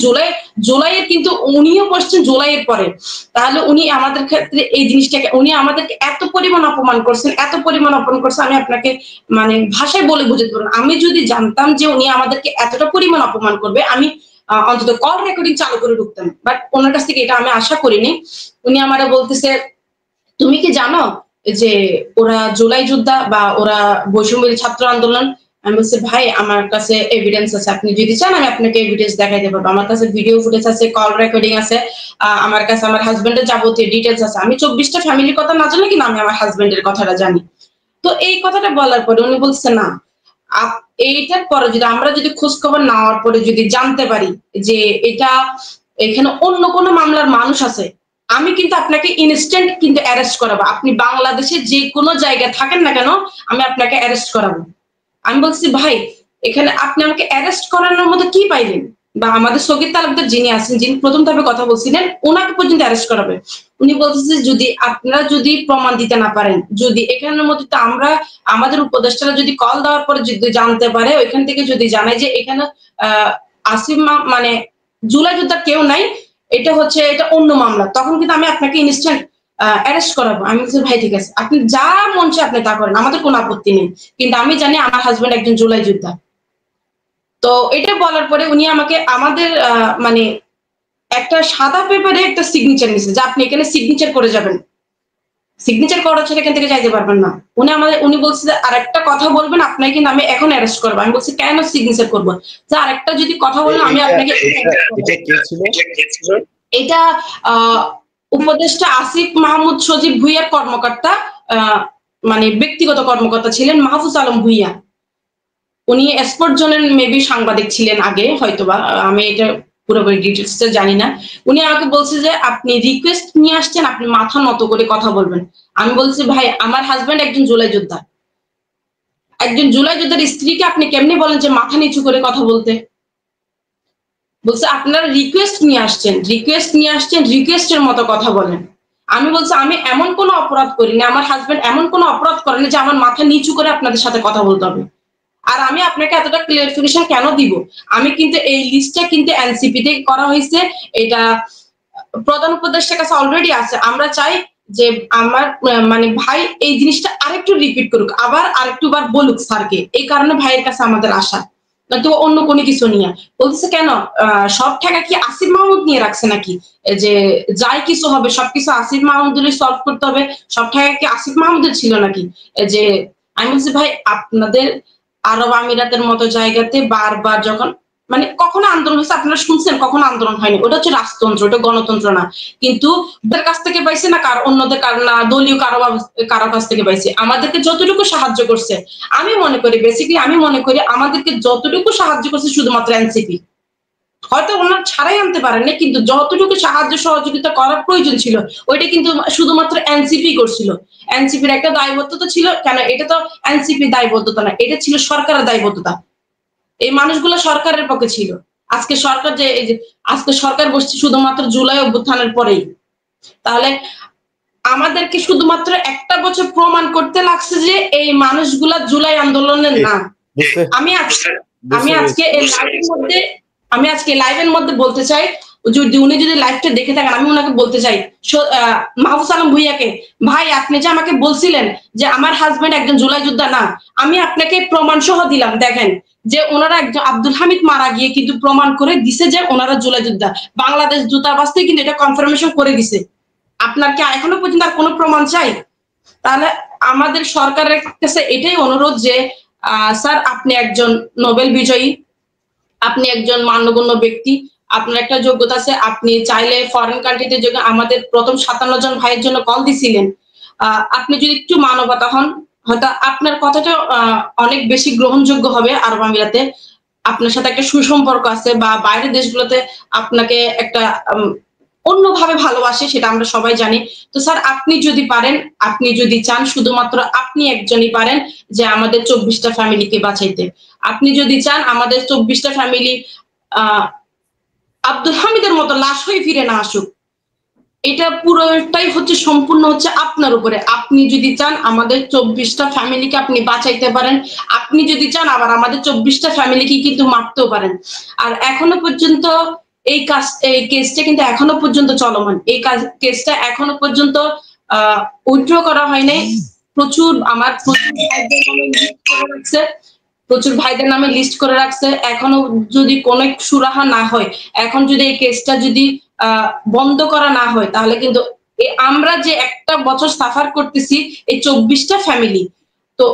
জুলাইয়ের কিন্তু উনিও বসছেন জুলাইয়ের পরে, তাহলে উনি আমাদের ক্ষেত্রে এই জিনিসটাকে উনি আমাদেরকে এত পরিমাণ অপমান করছেন, আমি আপনাকে মানে ভাষায় বলে বুঝাতে পারবো না। আমি যদি জানতাম যে উনি আমাদেরকে এতটা পরিমাণ অপমান করবে, আমি অন্তত কল রেকর্ডিং চালু করে ঢুকতাম, বাট ওনার কাছ থেকে এটা আমি আশা করিনি। উনি আমারে বলতেছে তুমি কি জানো যে ওরা জুলাই যোদ্ধা বা ওরা বৈষম্যের ছাত্র আন্দোলন? আমি বলছি ভাই আমার কাছে এভিডেন্স আছে, আপনি যদি চান আমি আপনাকে এভিডেন্স দেখাইতে পারবো, আমার কাছে ভিডিও ফুটেজ আছে, কল রেকর্ডিং আছে, আমার কাছে আমার হাজবেন্ডের যাবতীয় ডিটেলস আছে, আমি 24টা ফ্যামিলির কথা না জানি কিন্তু আমি আমার হাজবেন্ডের কথাটা জানি। তো এই কথাটা বলার পরে উনি বলছে না, এইটার পরে যদি আমরা যদি খোঁজ খবর নেওয়ার পরে যদি জানতে পারি যে এটা এখানে অন্য কোনো মামলার মানুষ আছে, আমি কিন্তু আপনাকে ইনস্ট্যান্ট কিন্তু অ্যারেস্ট করাবো, আপনি বাংলাদেশে যে কোনো জায়গায় থাকেন না কেন আমি আপনাকে অ্যারেস্ট করাবো। আমি বলছি ভাই এখানে আপনি আমাকে অ্যারেস্ট করানোর মতো কি পাইলেন? বা আমাদের সগীর তালুকদার যিনি আছেন, যিনি প্রথম ধাপে কথা বলছিলেন, ওনাকে পর্যন্ত অ্যারেস্ট করাবে। উনি বলতেছে যদি আপনারা যদি প্রমাণ দিতে না পারেন, যদি এখানের মধ্যে তো আমরা আমাদের উপদেষ্টারা যদি কল দেওয়ার পরে যদি জানতে পারে, ওইখান থেকে যদি জানায় যে এখানে আসিফ মানে জুলাই যোদ্ধা কেউ নাই, এটা অন্য মামলা, তখন কিন্তু আমি আপনাকে ইনস্ট্যান্ট অ্যারেস্ট করাবো। আমি বলছি ভাই ঠিক আছে, আপনি যা মন চায় আপনি তা করেন, আমাদের কোনো আপত্তি নেই, কিন্তু আমি জানি আমার হাজবেন্ড একজন জুলাই যোদ্ধা। তো এটা বলার পরে উনি আমাকে আমাদের মানে একটা সাদা পেপারে একটা সিগনেচার নিছে যে আপনি এখানে সিগনেচার করে যাবেন, সিগনেচার করা ছাড়া এখান থেকে যাইতে পারবেন না। উনি বলছে যে আরেকটা কথা বলবেন আপনাকে কিন্তু আমি এখন অ্যারেস্ট করবো। আমি বলছি কেন সিগনেচার করবো? যে আরেকটা যদি কথা বলেন আমি আপনাকে, এটা উপদেষ্টা আসিফ মাহমুদ সজীব ভুইয়ার কর্মকর্তা, মানে ব্যক্তিগত কর্মকর্তা ছিলেন মাহফুজ আলম ভুইয়া, উনি স্পোর্ট জোনের মেবি সাংবাদিক ছিলেন আগে হয়তোবা, আমি এটা পুরোপুরি ডিটেলসটা জানি না। উনি আমাকে বলছে যে আপনি রিকোয়েস্ট নিয়ে আসছেন, আপনি মাথা নত করে কথা বলবেন। আমি বলছি ভাই আমার হাজবেন্ড একজন জুলাই যোদ্ধা, একজন জুলাই যোদ্ধার স্ত্রীকে আপনি কেমনি বলেন যে মাথা নিচু করে কথা বলতে? বলছে আপনারা রিকোয়েস্ট নিয়ে আসছেন, রিকোয়েস্টের মতো কথা বলেন। আমি বলছি আমি এমন কোনো অপরাধ করিনি, আমার হাজবেন্ড এমন কোনো অপরাধ করেনি যে আমার মাথা নিচু করে আপনাদের সাথে কথা বলতে হবে। আর আমি আপনাকে এতটা ক্লিয়ারিফিকেশন কেন দিব? আমি কিন্তু এই লিস্টটা কিন্তু এনসিপি তে করা হয়েছে, এটা প্রধান উপদেষ্টার কাছে অলরেডি আছে। আমরা চাই যে আমার মানে ভাই এই জিনিসটা আরেকটু রিপিট করুক, আবার আরেকটুবার বলুক স্যারকে, এই কারণে ভাইয়ের কাছে আমাদের আশা, নয়তো অন্য কোনো কিছু নিয়ে। বলতেছে কেন সব টাকা কি আসিফ মাহমুদ নিয়ে রাখছে নাকি, যে যাই কিছু হবে সবকিছু আসিফ মাহমুদের সলভ করতে হবে, সব টাকা কি আসিফ মাহমুদের ছিল নাকি? যে আমি বলছি ভাই আপনাদের আরব আমিরাতের মতো জায়গাতে বারবার যখন মানে কখনো আন্দোলন হয়েছে আপনারা শুনছেন? কখনো আন্দোলন হয়নি, ওটা হচ্ছে রাজতন্ত্র, ওটা গণতন্ত্র না। কিন্তু ওদের কাছ থেকে পাইছে না, অন্যদের না দলীয় কারো কাছ থেকে পাইছে। আমাদেরকে যতটুকু সাহায্য করছে, আমি মনে করি আমাদেরকে যতটুকু সাহায্য করছে শুধুমাত্র এনসিপি। হয়তো ওনার ছাড়াই আনতে পারেন, কিন্তু যতটুকু সাহায্য সহযোগিতা করার প্রয়োজন ছিল ওইটা কিন্তু শুধুমাত্র এনসিপি করছিল। এনসিপির একটা দায়বদ্ধতা ছিল, কেন এটা তো এনসিপি দায়বদ্ধতা না, এটা ছিল সরকারের দায়বদ্ধতা। এই মানুষগুলো সরকারের পক্ষে ছিল। আজকে সরকার বসছে শুধুমাত্র জুলাই অভ্যুত্থানের পরেই। তাহলে আমাদেরকে শুধুমাত্র একটা বছর প্রমাণ করতে লাগছে যে এই মানুষগুলা জুলাই আন্দোলনের না। আমি আজকে লাইভের মধ্যে বলতে চাই, যদি উনি যদি লাইভটা দেখে থাকেন আমি ওনাকে বলতে চাই, মাহফুজ আলম ভুইয়াকে, ভাই আপনি যে আমাকে বলছিলেন যে আমার হাজবেন্ড একজন জুলাই যোদ্ধা না, আমি আপনাকে প্রমাণ সহ দিলাম, দেখেন যে ওনারা একজন আব্দুল হামিদ মারা গিয়ে কিন্তু প্রমাণ করে দিছে যে ওনারা জুলাই যোদ্ধা। বাংলাদেশ দূতাবাস থেকে কিন্তু এটা কনফার্মেশন করে দিছে। আপনার কি এখনো পর্যন্ত আর কোনো প্রমাণ চাই? তাহলে আমাদের সরকারের কাছে এটাই অনুরোধ যে স্যার আপনি একজন নোবেল বিজয়ী, আপনি একজন মান্যগণ্য ব্যক্তি, আপনার একটা যোগ্যতা আছে, আপনি চাইলে ফরেন কান্ট্রিতে আমাদের প্রথম 57 জন ভাইয়ের জন্য কল দিছিলেন, আপনি যদি একটু মানবতা হন, হয়তো আপনার কথাটা অনেক বেশি গ্রহণযোগ্য হবে আরব আমিরাতে, আপনার সাথে একটা সুসম্পর্ক আছে বা বাইরের দেশগুলোতে আপনাকে একটা অন্যভাবে ভালোবাসে, সেটা আমরা সবাই জানি। তো স্যার আপনি যদি পারেন, আপনি যদি চান, শুধুমাত্র আপনি একজনই পারেন যে আমাদের 24টা ফ্যামিলিকে বাঁচাইতে। আপনি যদি চান আমাদের 24টা ফ্যামিলি আব্দুল হামিদের মতো লাশ হয়ে ফিরে না আসুক, এটা পুরোটাই হচ্ছে সম্পূর্ণ হচ্ছে আপনার উপরে। আপনি যদি চান আমাদের 24টা ফ্যামিলিকে আপনি বাঁচাইতে পারেন, আপনি যদি চান আবার আমাদের 24টা ফ্যামিলিকে কিন্তু মারতেও পারেন। আর এখনো পর্যন্ত এই কেসটা কিন্তু এখনো পর্যন্ত চলমান, এই কেসটা এখনো পর্যন্ত উইথড্র করা হয় নাই। প্রচুর ভাইদের নামে লিস্ট করে রাখছে, এখনো যদি কোনো সুরাহা না হয়, এখন যদি এই কেসটা যদি বন্ধ করা না হয়, তাহলে কিন্তু আমরা যে একটা বছর সাফার করতেছি এই 24টা ফ্যামিলি, তো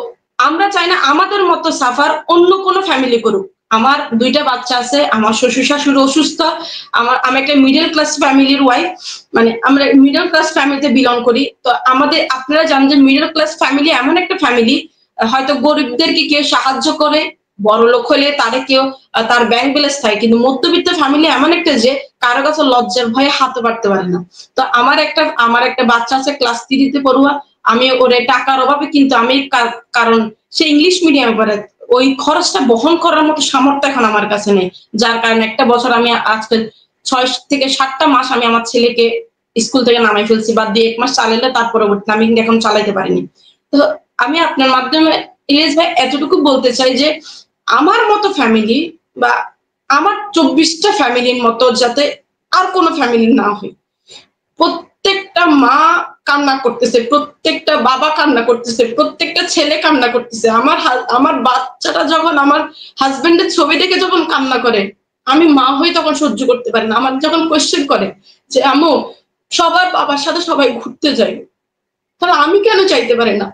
আমরা চাই না আমাদের মতো সাফার অন্য কোনো ফ্যামিলি করুক। আমার 2টা বাচ্চা আছে, আমার শ্বশুর শাশুড়ি অসুস্থ, আমি একটা মিডল ক্লাস ফ্যামিলির ওয়াইফ, মানে আমরা মিডল ক্লাস ফ্যামিলিতে বিলং করি। তো আমাদের, আপনারা জানেন যে মিডল ক্লাস ফ্যামিলি এমন একটা ফ্যামিলি, হয়তো গরিবদেরকে কেউ সাহায্য করে, বড় লোক হলে তারে কেউ তার ব্যাংক ব্যালেন্স থাকে, কিন্তু মধ্যবিত্ত ফ্যামিলি এমন একটা যে কারো কাছে লজ্জার ভয়ে হাতে পারতে পারে না। তো আমার একটা বাচ্চা আছে ক্লাস 3-তে পড়ুয়া, আমি ওরে টাকার অভাবে, কিন্তু আমি কারণ সে ইংলিশ মিডিয়ামে পড়ে, ওই খরচটা বহন করার মতো সামর্থ্য এখন আমার কাছে নেই, যার কারণে একটা বছর আমি আজকে 6 থেকে 7টা মাস আমি আমার ছেলেকে স্কুল থেকে নামাই ফেলছি, বাদ দিয়ে 1 মাস চালাইলে তার পরবর্তী আমি কিন্তু এখন চালাইতে পারিনি। তো আমি আপনার মাধ্যমে ইলিয়াস ভাই এতটুকু বলতে চাই যে আমার মতো ফ্যামিলি বা আমার 24টা ফ্যামিলির মতো যাতে আর কোনো ফ্যামিলি না হয়। প্রত্যেকটা মা কান্না করতেছে, প্রত্যেকটা বাবা কান্না করতেছে, প্রত্যেকটা ছেলে কান্না করতেছে। আমার বাচ্চাটা যখন আমার হাজবেন্ডের ছবি দেখে যখন কান্না করে, আমি মা হয়ে তখন সহ্য করতে পারি না। আমার যখন কোয়েশ্চেন করে যে আম্মু সবার বাবার সাথে সবাই ঘুরতে যায়, তাহলে আমি কেন চাইতে পারি না?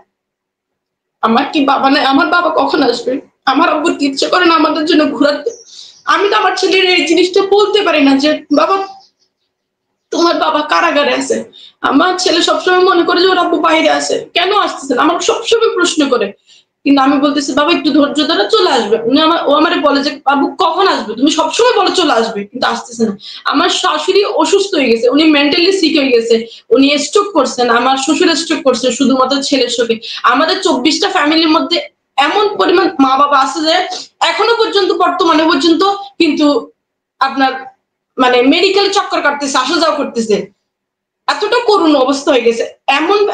আমার কি বাবা নাই? আমার বাবা কখন আসবে? আমার আব্বুর কি ইচ্ছে করে না আমাদের জন্য ঘুরাতে? আমি তো আমার ছেলের এই জিনিসটা বলতে পারি না যে বাবা তোমার বাবা কারাগারে আছে। আমার ছেলে সবসময় মনে করে যে ওর আব্বু বাইরে আছে, কেন আসতেছে না? আমার সবসময় প্রশ্ন করে, কিন্তু আমি বলতেছি বাবা একটু ধৈর্য ধরে চলে আসবে। ও আমারে বলে যে বাবু কখন আসবে? তুমি সবসময় বলো চলে আসবে, কিন্তু আসতেছে না। আমার শাশুড়ি অসুস্থ হয়ে গেছে, উনি মেন্টালি সিক হয়ে গেছে, উনি স্ট্রোক করছেন, আমার শ্বশুর স্ট্রোক করছে শুধুমাত্র ছেলের শোকে। আমাদের 24টা ফ্যামিলির মধ্যে এমন পরিমাণ মা বাবা আছে যে এখনো পর্যন্ত, বর্তমানে পর্যন্ত কিন্তু আপনার মানে মেডিকেল চক্কর কাটতেছে, আসা যাওয়া করতেছে, এতটা করুণ অবস্থা হয়ে গেছে।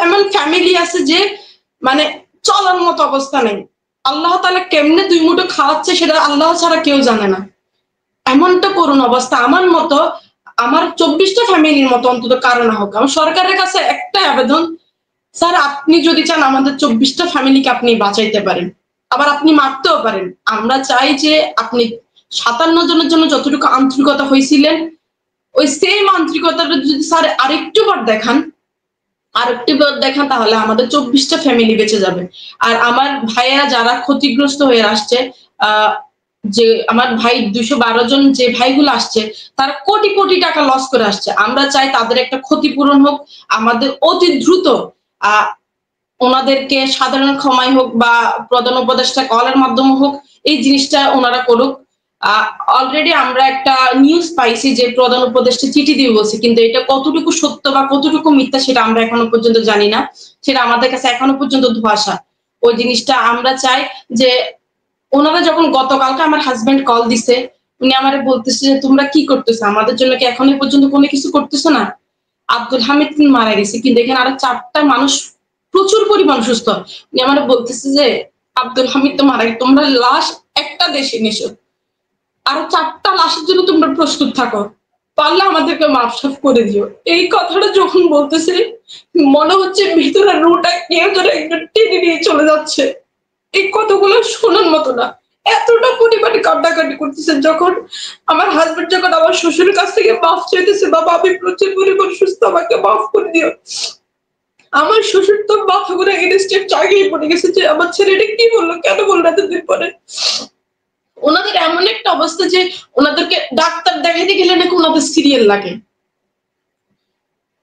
এমন ফ্যামিলি আছে যে মানে চলার মতো অবস্থা নেই। আল্লাহ তাআলা কেমনে 2 মুঠো খাওয়াচ্ছে সেটা আল্লাহ ছাড়া কেউ জানে না, এমনটা করুণ অবস্থা। আমার মতো আমার 24টা ফ্যামিলির মতো অন্তত কারো না হোক। আমার সরকারের কাছে একটাই আবেদন, স্যার আপনি যদি চান আমাদের 24টা ফ্যামিলিকে আপনি বাঁচাইতে পারেন, আবার আপনি মারতেও পারেন। আমরা চাই যে আপনি 57 জনের জন্য যতটুকু আন্তরিকতা হয়েছিলেন, ওই সেম আন্তরিকতাটা যদি স্যার আরেকটু বার দেখান, তাহলে আমাদের 24টা ফ্যামিলি বেঁচে যাবে। আর আমার ভাইয়েরা যারা ক্ষতিগ্রস্ত হয়ে আসছে, যে আমার ভাই 212 জন যে ভাইগুলো আসছে, তারা কোটি কোটি টাকা লস করে আসছে। আমরা চাই তাদের একটা ক্ষতিপূরণ হোক, আমাদের অতি দ্রুত ওনাদেরকে সাধারণ ক্ষমাই হোক বা প্রধান উপদেষ্টা কলের মাধ্যমে হোক, এই জিনিসটা ওনারা করুক। অলরেডি আমরা একটা নিউজ পাইছি যে প্রধান উপদেষ্টা চিঠি দিয়ে বলছে, কিন্তু এটা কতটুকু সত্য বা কতটুকু মিথ্যা সেটা আমরা এখনো পর্যন্ত জানি না, সেটা আমাদের কাছে এখনো পর্যন্ত ধোঁয়াশা। ওই জিনিসটা আমরা চাই যে ওনারা যখন গতকালকে আমার হাজবেন্ড কল দিছে, উনি আমারে বলতেছে যে তোমরা কি করতেছো, আমাদের জন্য কি এখনো পর্যন্ত কোনো কিছু করতেছো না? আব্দুল হামিদ মারা গেছে, কিন্তু এখানে আরো 4টা মানুষ প্রচুর পরিমাণ সুস্থ। উনি আমারে বলতেছে যে আব্দুল হামিদ তো মারা গেছে, তোমরা লাশ একটা দেশে নিছো, আরো 4টা লাশের জন্য তোমরা প্রস্তুত থাকো, পারলে আমাদেরকে মাফ করে দিও। এই কথাটা যখন বলতেছে মনে হচ্ছে ভিতরের রুটা কেউ ধরে একটু টেনে নিয়ে চলে যাচ্ছে। এই কথাগুলো শোনার মতো না, এতটা পরিমাণে কান্নাকাটি করতেছে। যখন আমার হাজবেন্ড যখন আমার শ্বশুরের কাছ থেকে মাফ চাইতেছে, বাবা আমি প্রচুর পরিমাণ সুস্থ, আমাকে মাফ করে দিও, আমার শ্বশুর তো মাথা ঘুরে ইনস্ট্যান্ট জায়গায় পড়ে গেছে যে আমার ছেলেটা কি বললো, কেন বললো এতদিন পরে। ওনাদের এমন একটা অবস্থা যে ওনাদেরকে ডাক্তার দেখাইতে গেলে নাকি ওনাদের সিরিয়াল লাগে।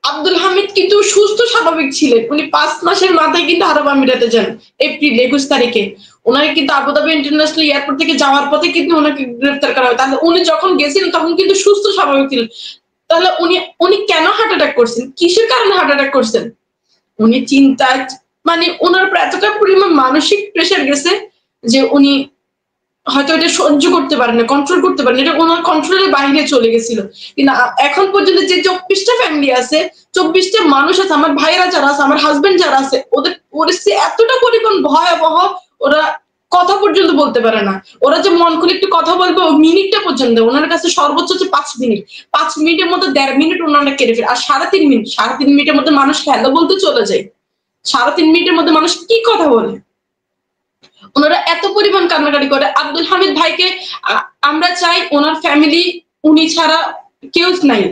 আব্দুল হামিদ কিন্তু সুস্থ স্বাভাবিক ছিলেন। উনি 5 মাসের মাথায় কিন্তু আরব আমিরাতে যান এপ্রিল 21 তারিখে। ওনাকে কিন্তু আবুধাবি ইন্টারন্যাশনাল এয়ারপোর্ট থেকে যাওয়ার পথে কিন্তু ওনাকে গ্রেফতার করা হয়। তাহলে উনি যখন গেছিলেন তখন কিন্তু সুস্থ স্বাভাবিক ছিলেন। তাহলে উনি কেন হার্ট অ্যাটাক করছেন? কিসের কারণে হার্ট অ্যাটাক করছেন? উনি চিন্তায় মানে ওনার এতটা পরিমাণ মানসিক প্রেশার গেছে যে উনি হয়তো এটা সহ্য করতে পারেন না, কন্ট্রোল করতে পারেন, এটা ওনার কন্ট্রোলের বাইরে চলে গেছিল। কিন্তু এখন পর্যন্ত যে 24টা ফ্যামিলি আছে, 24টা মানুষ আছে, আমার ভাইয়েরা যারা আছে, আমার হাজবেন্ড যারা আছে, ওদের পরিস্থিতি এতটা পরিমাণ ভয়াবহ, ওরা কথা পর্যন্ত বলতে পারে না। ওরা যে মন খুলে একটু কথা বলবে ও মিনিটটা পর্যন্ত, ওনার কাছে সর্বোচ্চ হচ্ছে 5 মিনিট। 5 মিনিটের মধ্যে 1.5 মিনিট ওনারা কেটে ফেলে। আর 3.5 মিনিট, 3.5 মিনিটের মধ্যে মানুষ হ্যালো বলতে চলে যায়। 3.5 মিনিটের মধ্যে মানুষ কি কথা বলে? ওনারা এত পরিমাণ কান্নাকাটি করে। আব্দুল হামিদ ভাইকে আমরা চাই ওনার ফ্যামিলি, উনি ছাড়া কেউ নাই।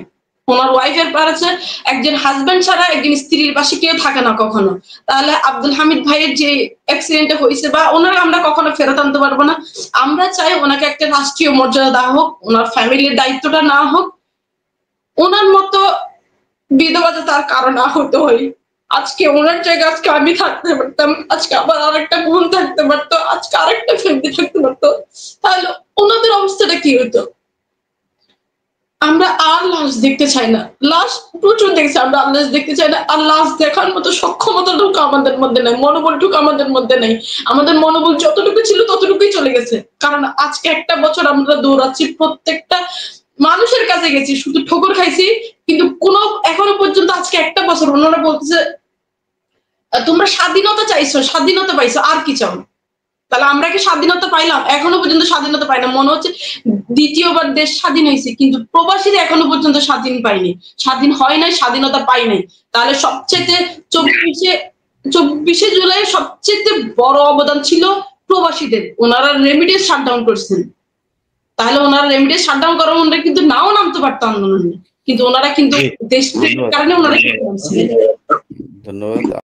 ওনার ওয়াইফের পাশে একজন হাজবেন্ড ছাড়া একজন স্ত্রীর পাশে কেউ থাকে না কখনো। তাহলে আব্দুল হামিদ ভাইয়ের যে অ্যাক্সিডেন্টটা হয়েছে বা ওনারা আমরা কখনো ফেরত আনতে পারবো না। আমরা চাই ওনাকে একটা রাষ্ট্রীয় মর্যাদা দেওয়া হোক, ওনার ফ্যামিলির দায়িত্বটা না হোক, ওনার মতো বিধবা তার কারণ না হতে হয়। আজকে ওনার জায়গায় আজকে আমি থাকতে পারতাম, আজকে আবার আরেকটা বোন থাকতে পারতো, আজকে আরেকটা ফ্যামিলি থাকতে পারতো, তাহলে ওনাদের অবস্থাটা কি হতো? আমরা আর লাশ দেখতে চাই না। লাশ প্রচুর দেখছি, আমরা আর লাশ দেখতে চাই না। আর লাশ দেখার মতো সক্ষমতাটুকু আমাদের মধ্যে নেই, মনোবলটুকু আমাদের মধ্যে নেই। আমাদের মনোবল যতটুকু ছিল ততটুকুই চলে গেছে। কারণ আজকে একটা বছর আমরা দৌড়াচ্ছি, প্রত্যেকটা মানুষের কাছে গেছি, শুধু ঠোকর খাইছি, কিন্তু এখনো পর্যন্ত আজকে একটা বছর ওনারা বলতেছে তোমরা স্বাধীনতা চাইছো, স্বাধীনতা পাইছো, আর কি চাও? তাহলে আমরা কি স্বাধীনতা পাইলাম? এখনো পর্যন্ত স্বাধীনতা পাই না। মনে হচ্ছে দ্বিতীয়বার দেশ স্বাধীন হয়েছে, কিন্তু প্রবাসীরা এখনো পর্যন্ত স্বাধীন পাইনি, স্বাধীন হয় নাই, স্বাধীনতা পাই নাই। তাহলে সবচেয়ে 24শে জুলাই সবচেয়ে বড় অবদান ছিল প্রবাসীদের। ওনারা রেমিডেন্স শাটডাউন করছেন। তাহলে ওনারা রেমিডেন্স শাটডাউন করার ওনারা কিন্তু নাও নামতে পারতো আন্দোলনে, কিন্তু ওনারা কিন্তু দেশ কারণে ওনারা ধন্যবাদ।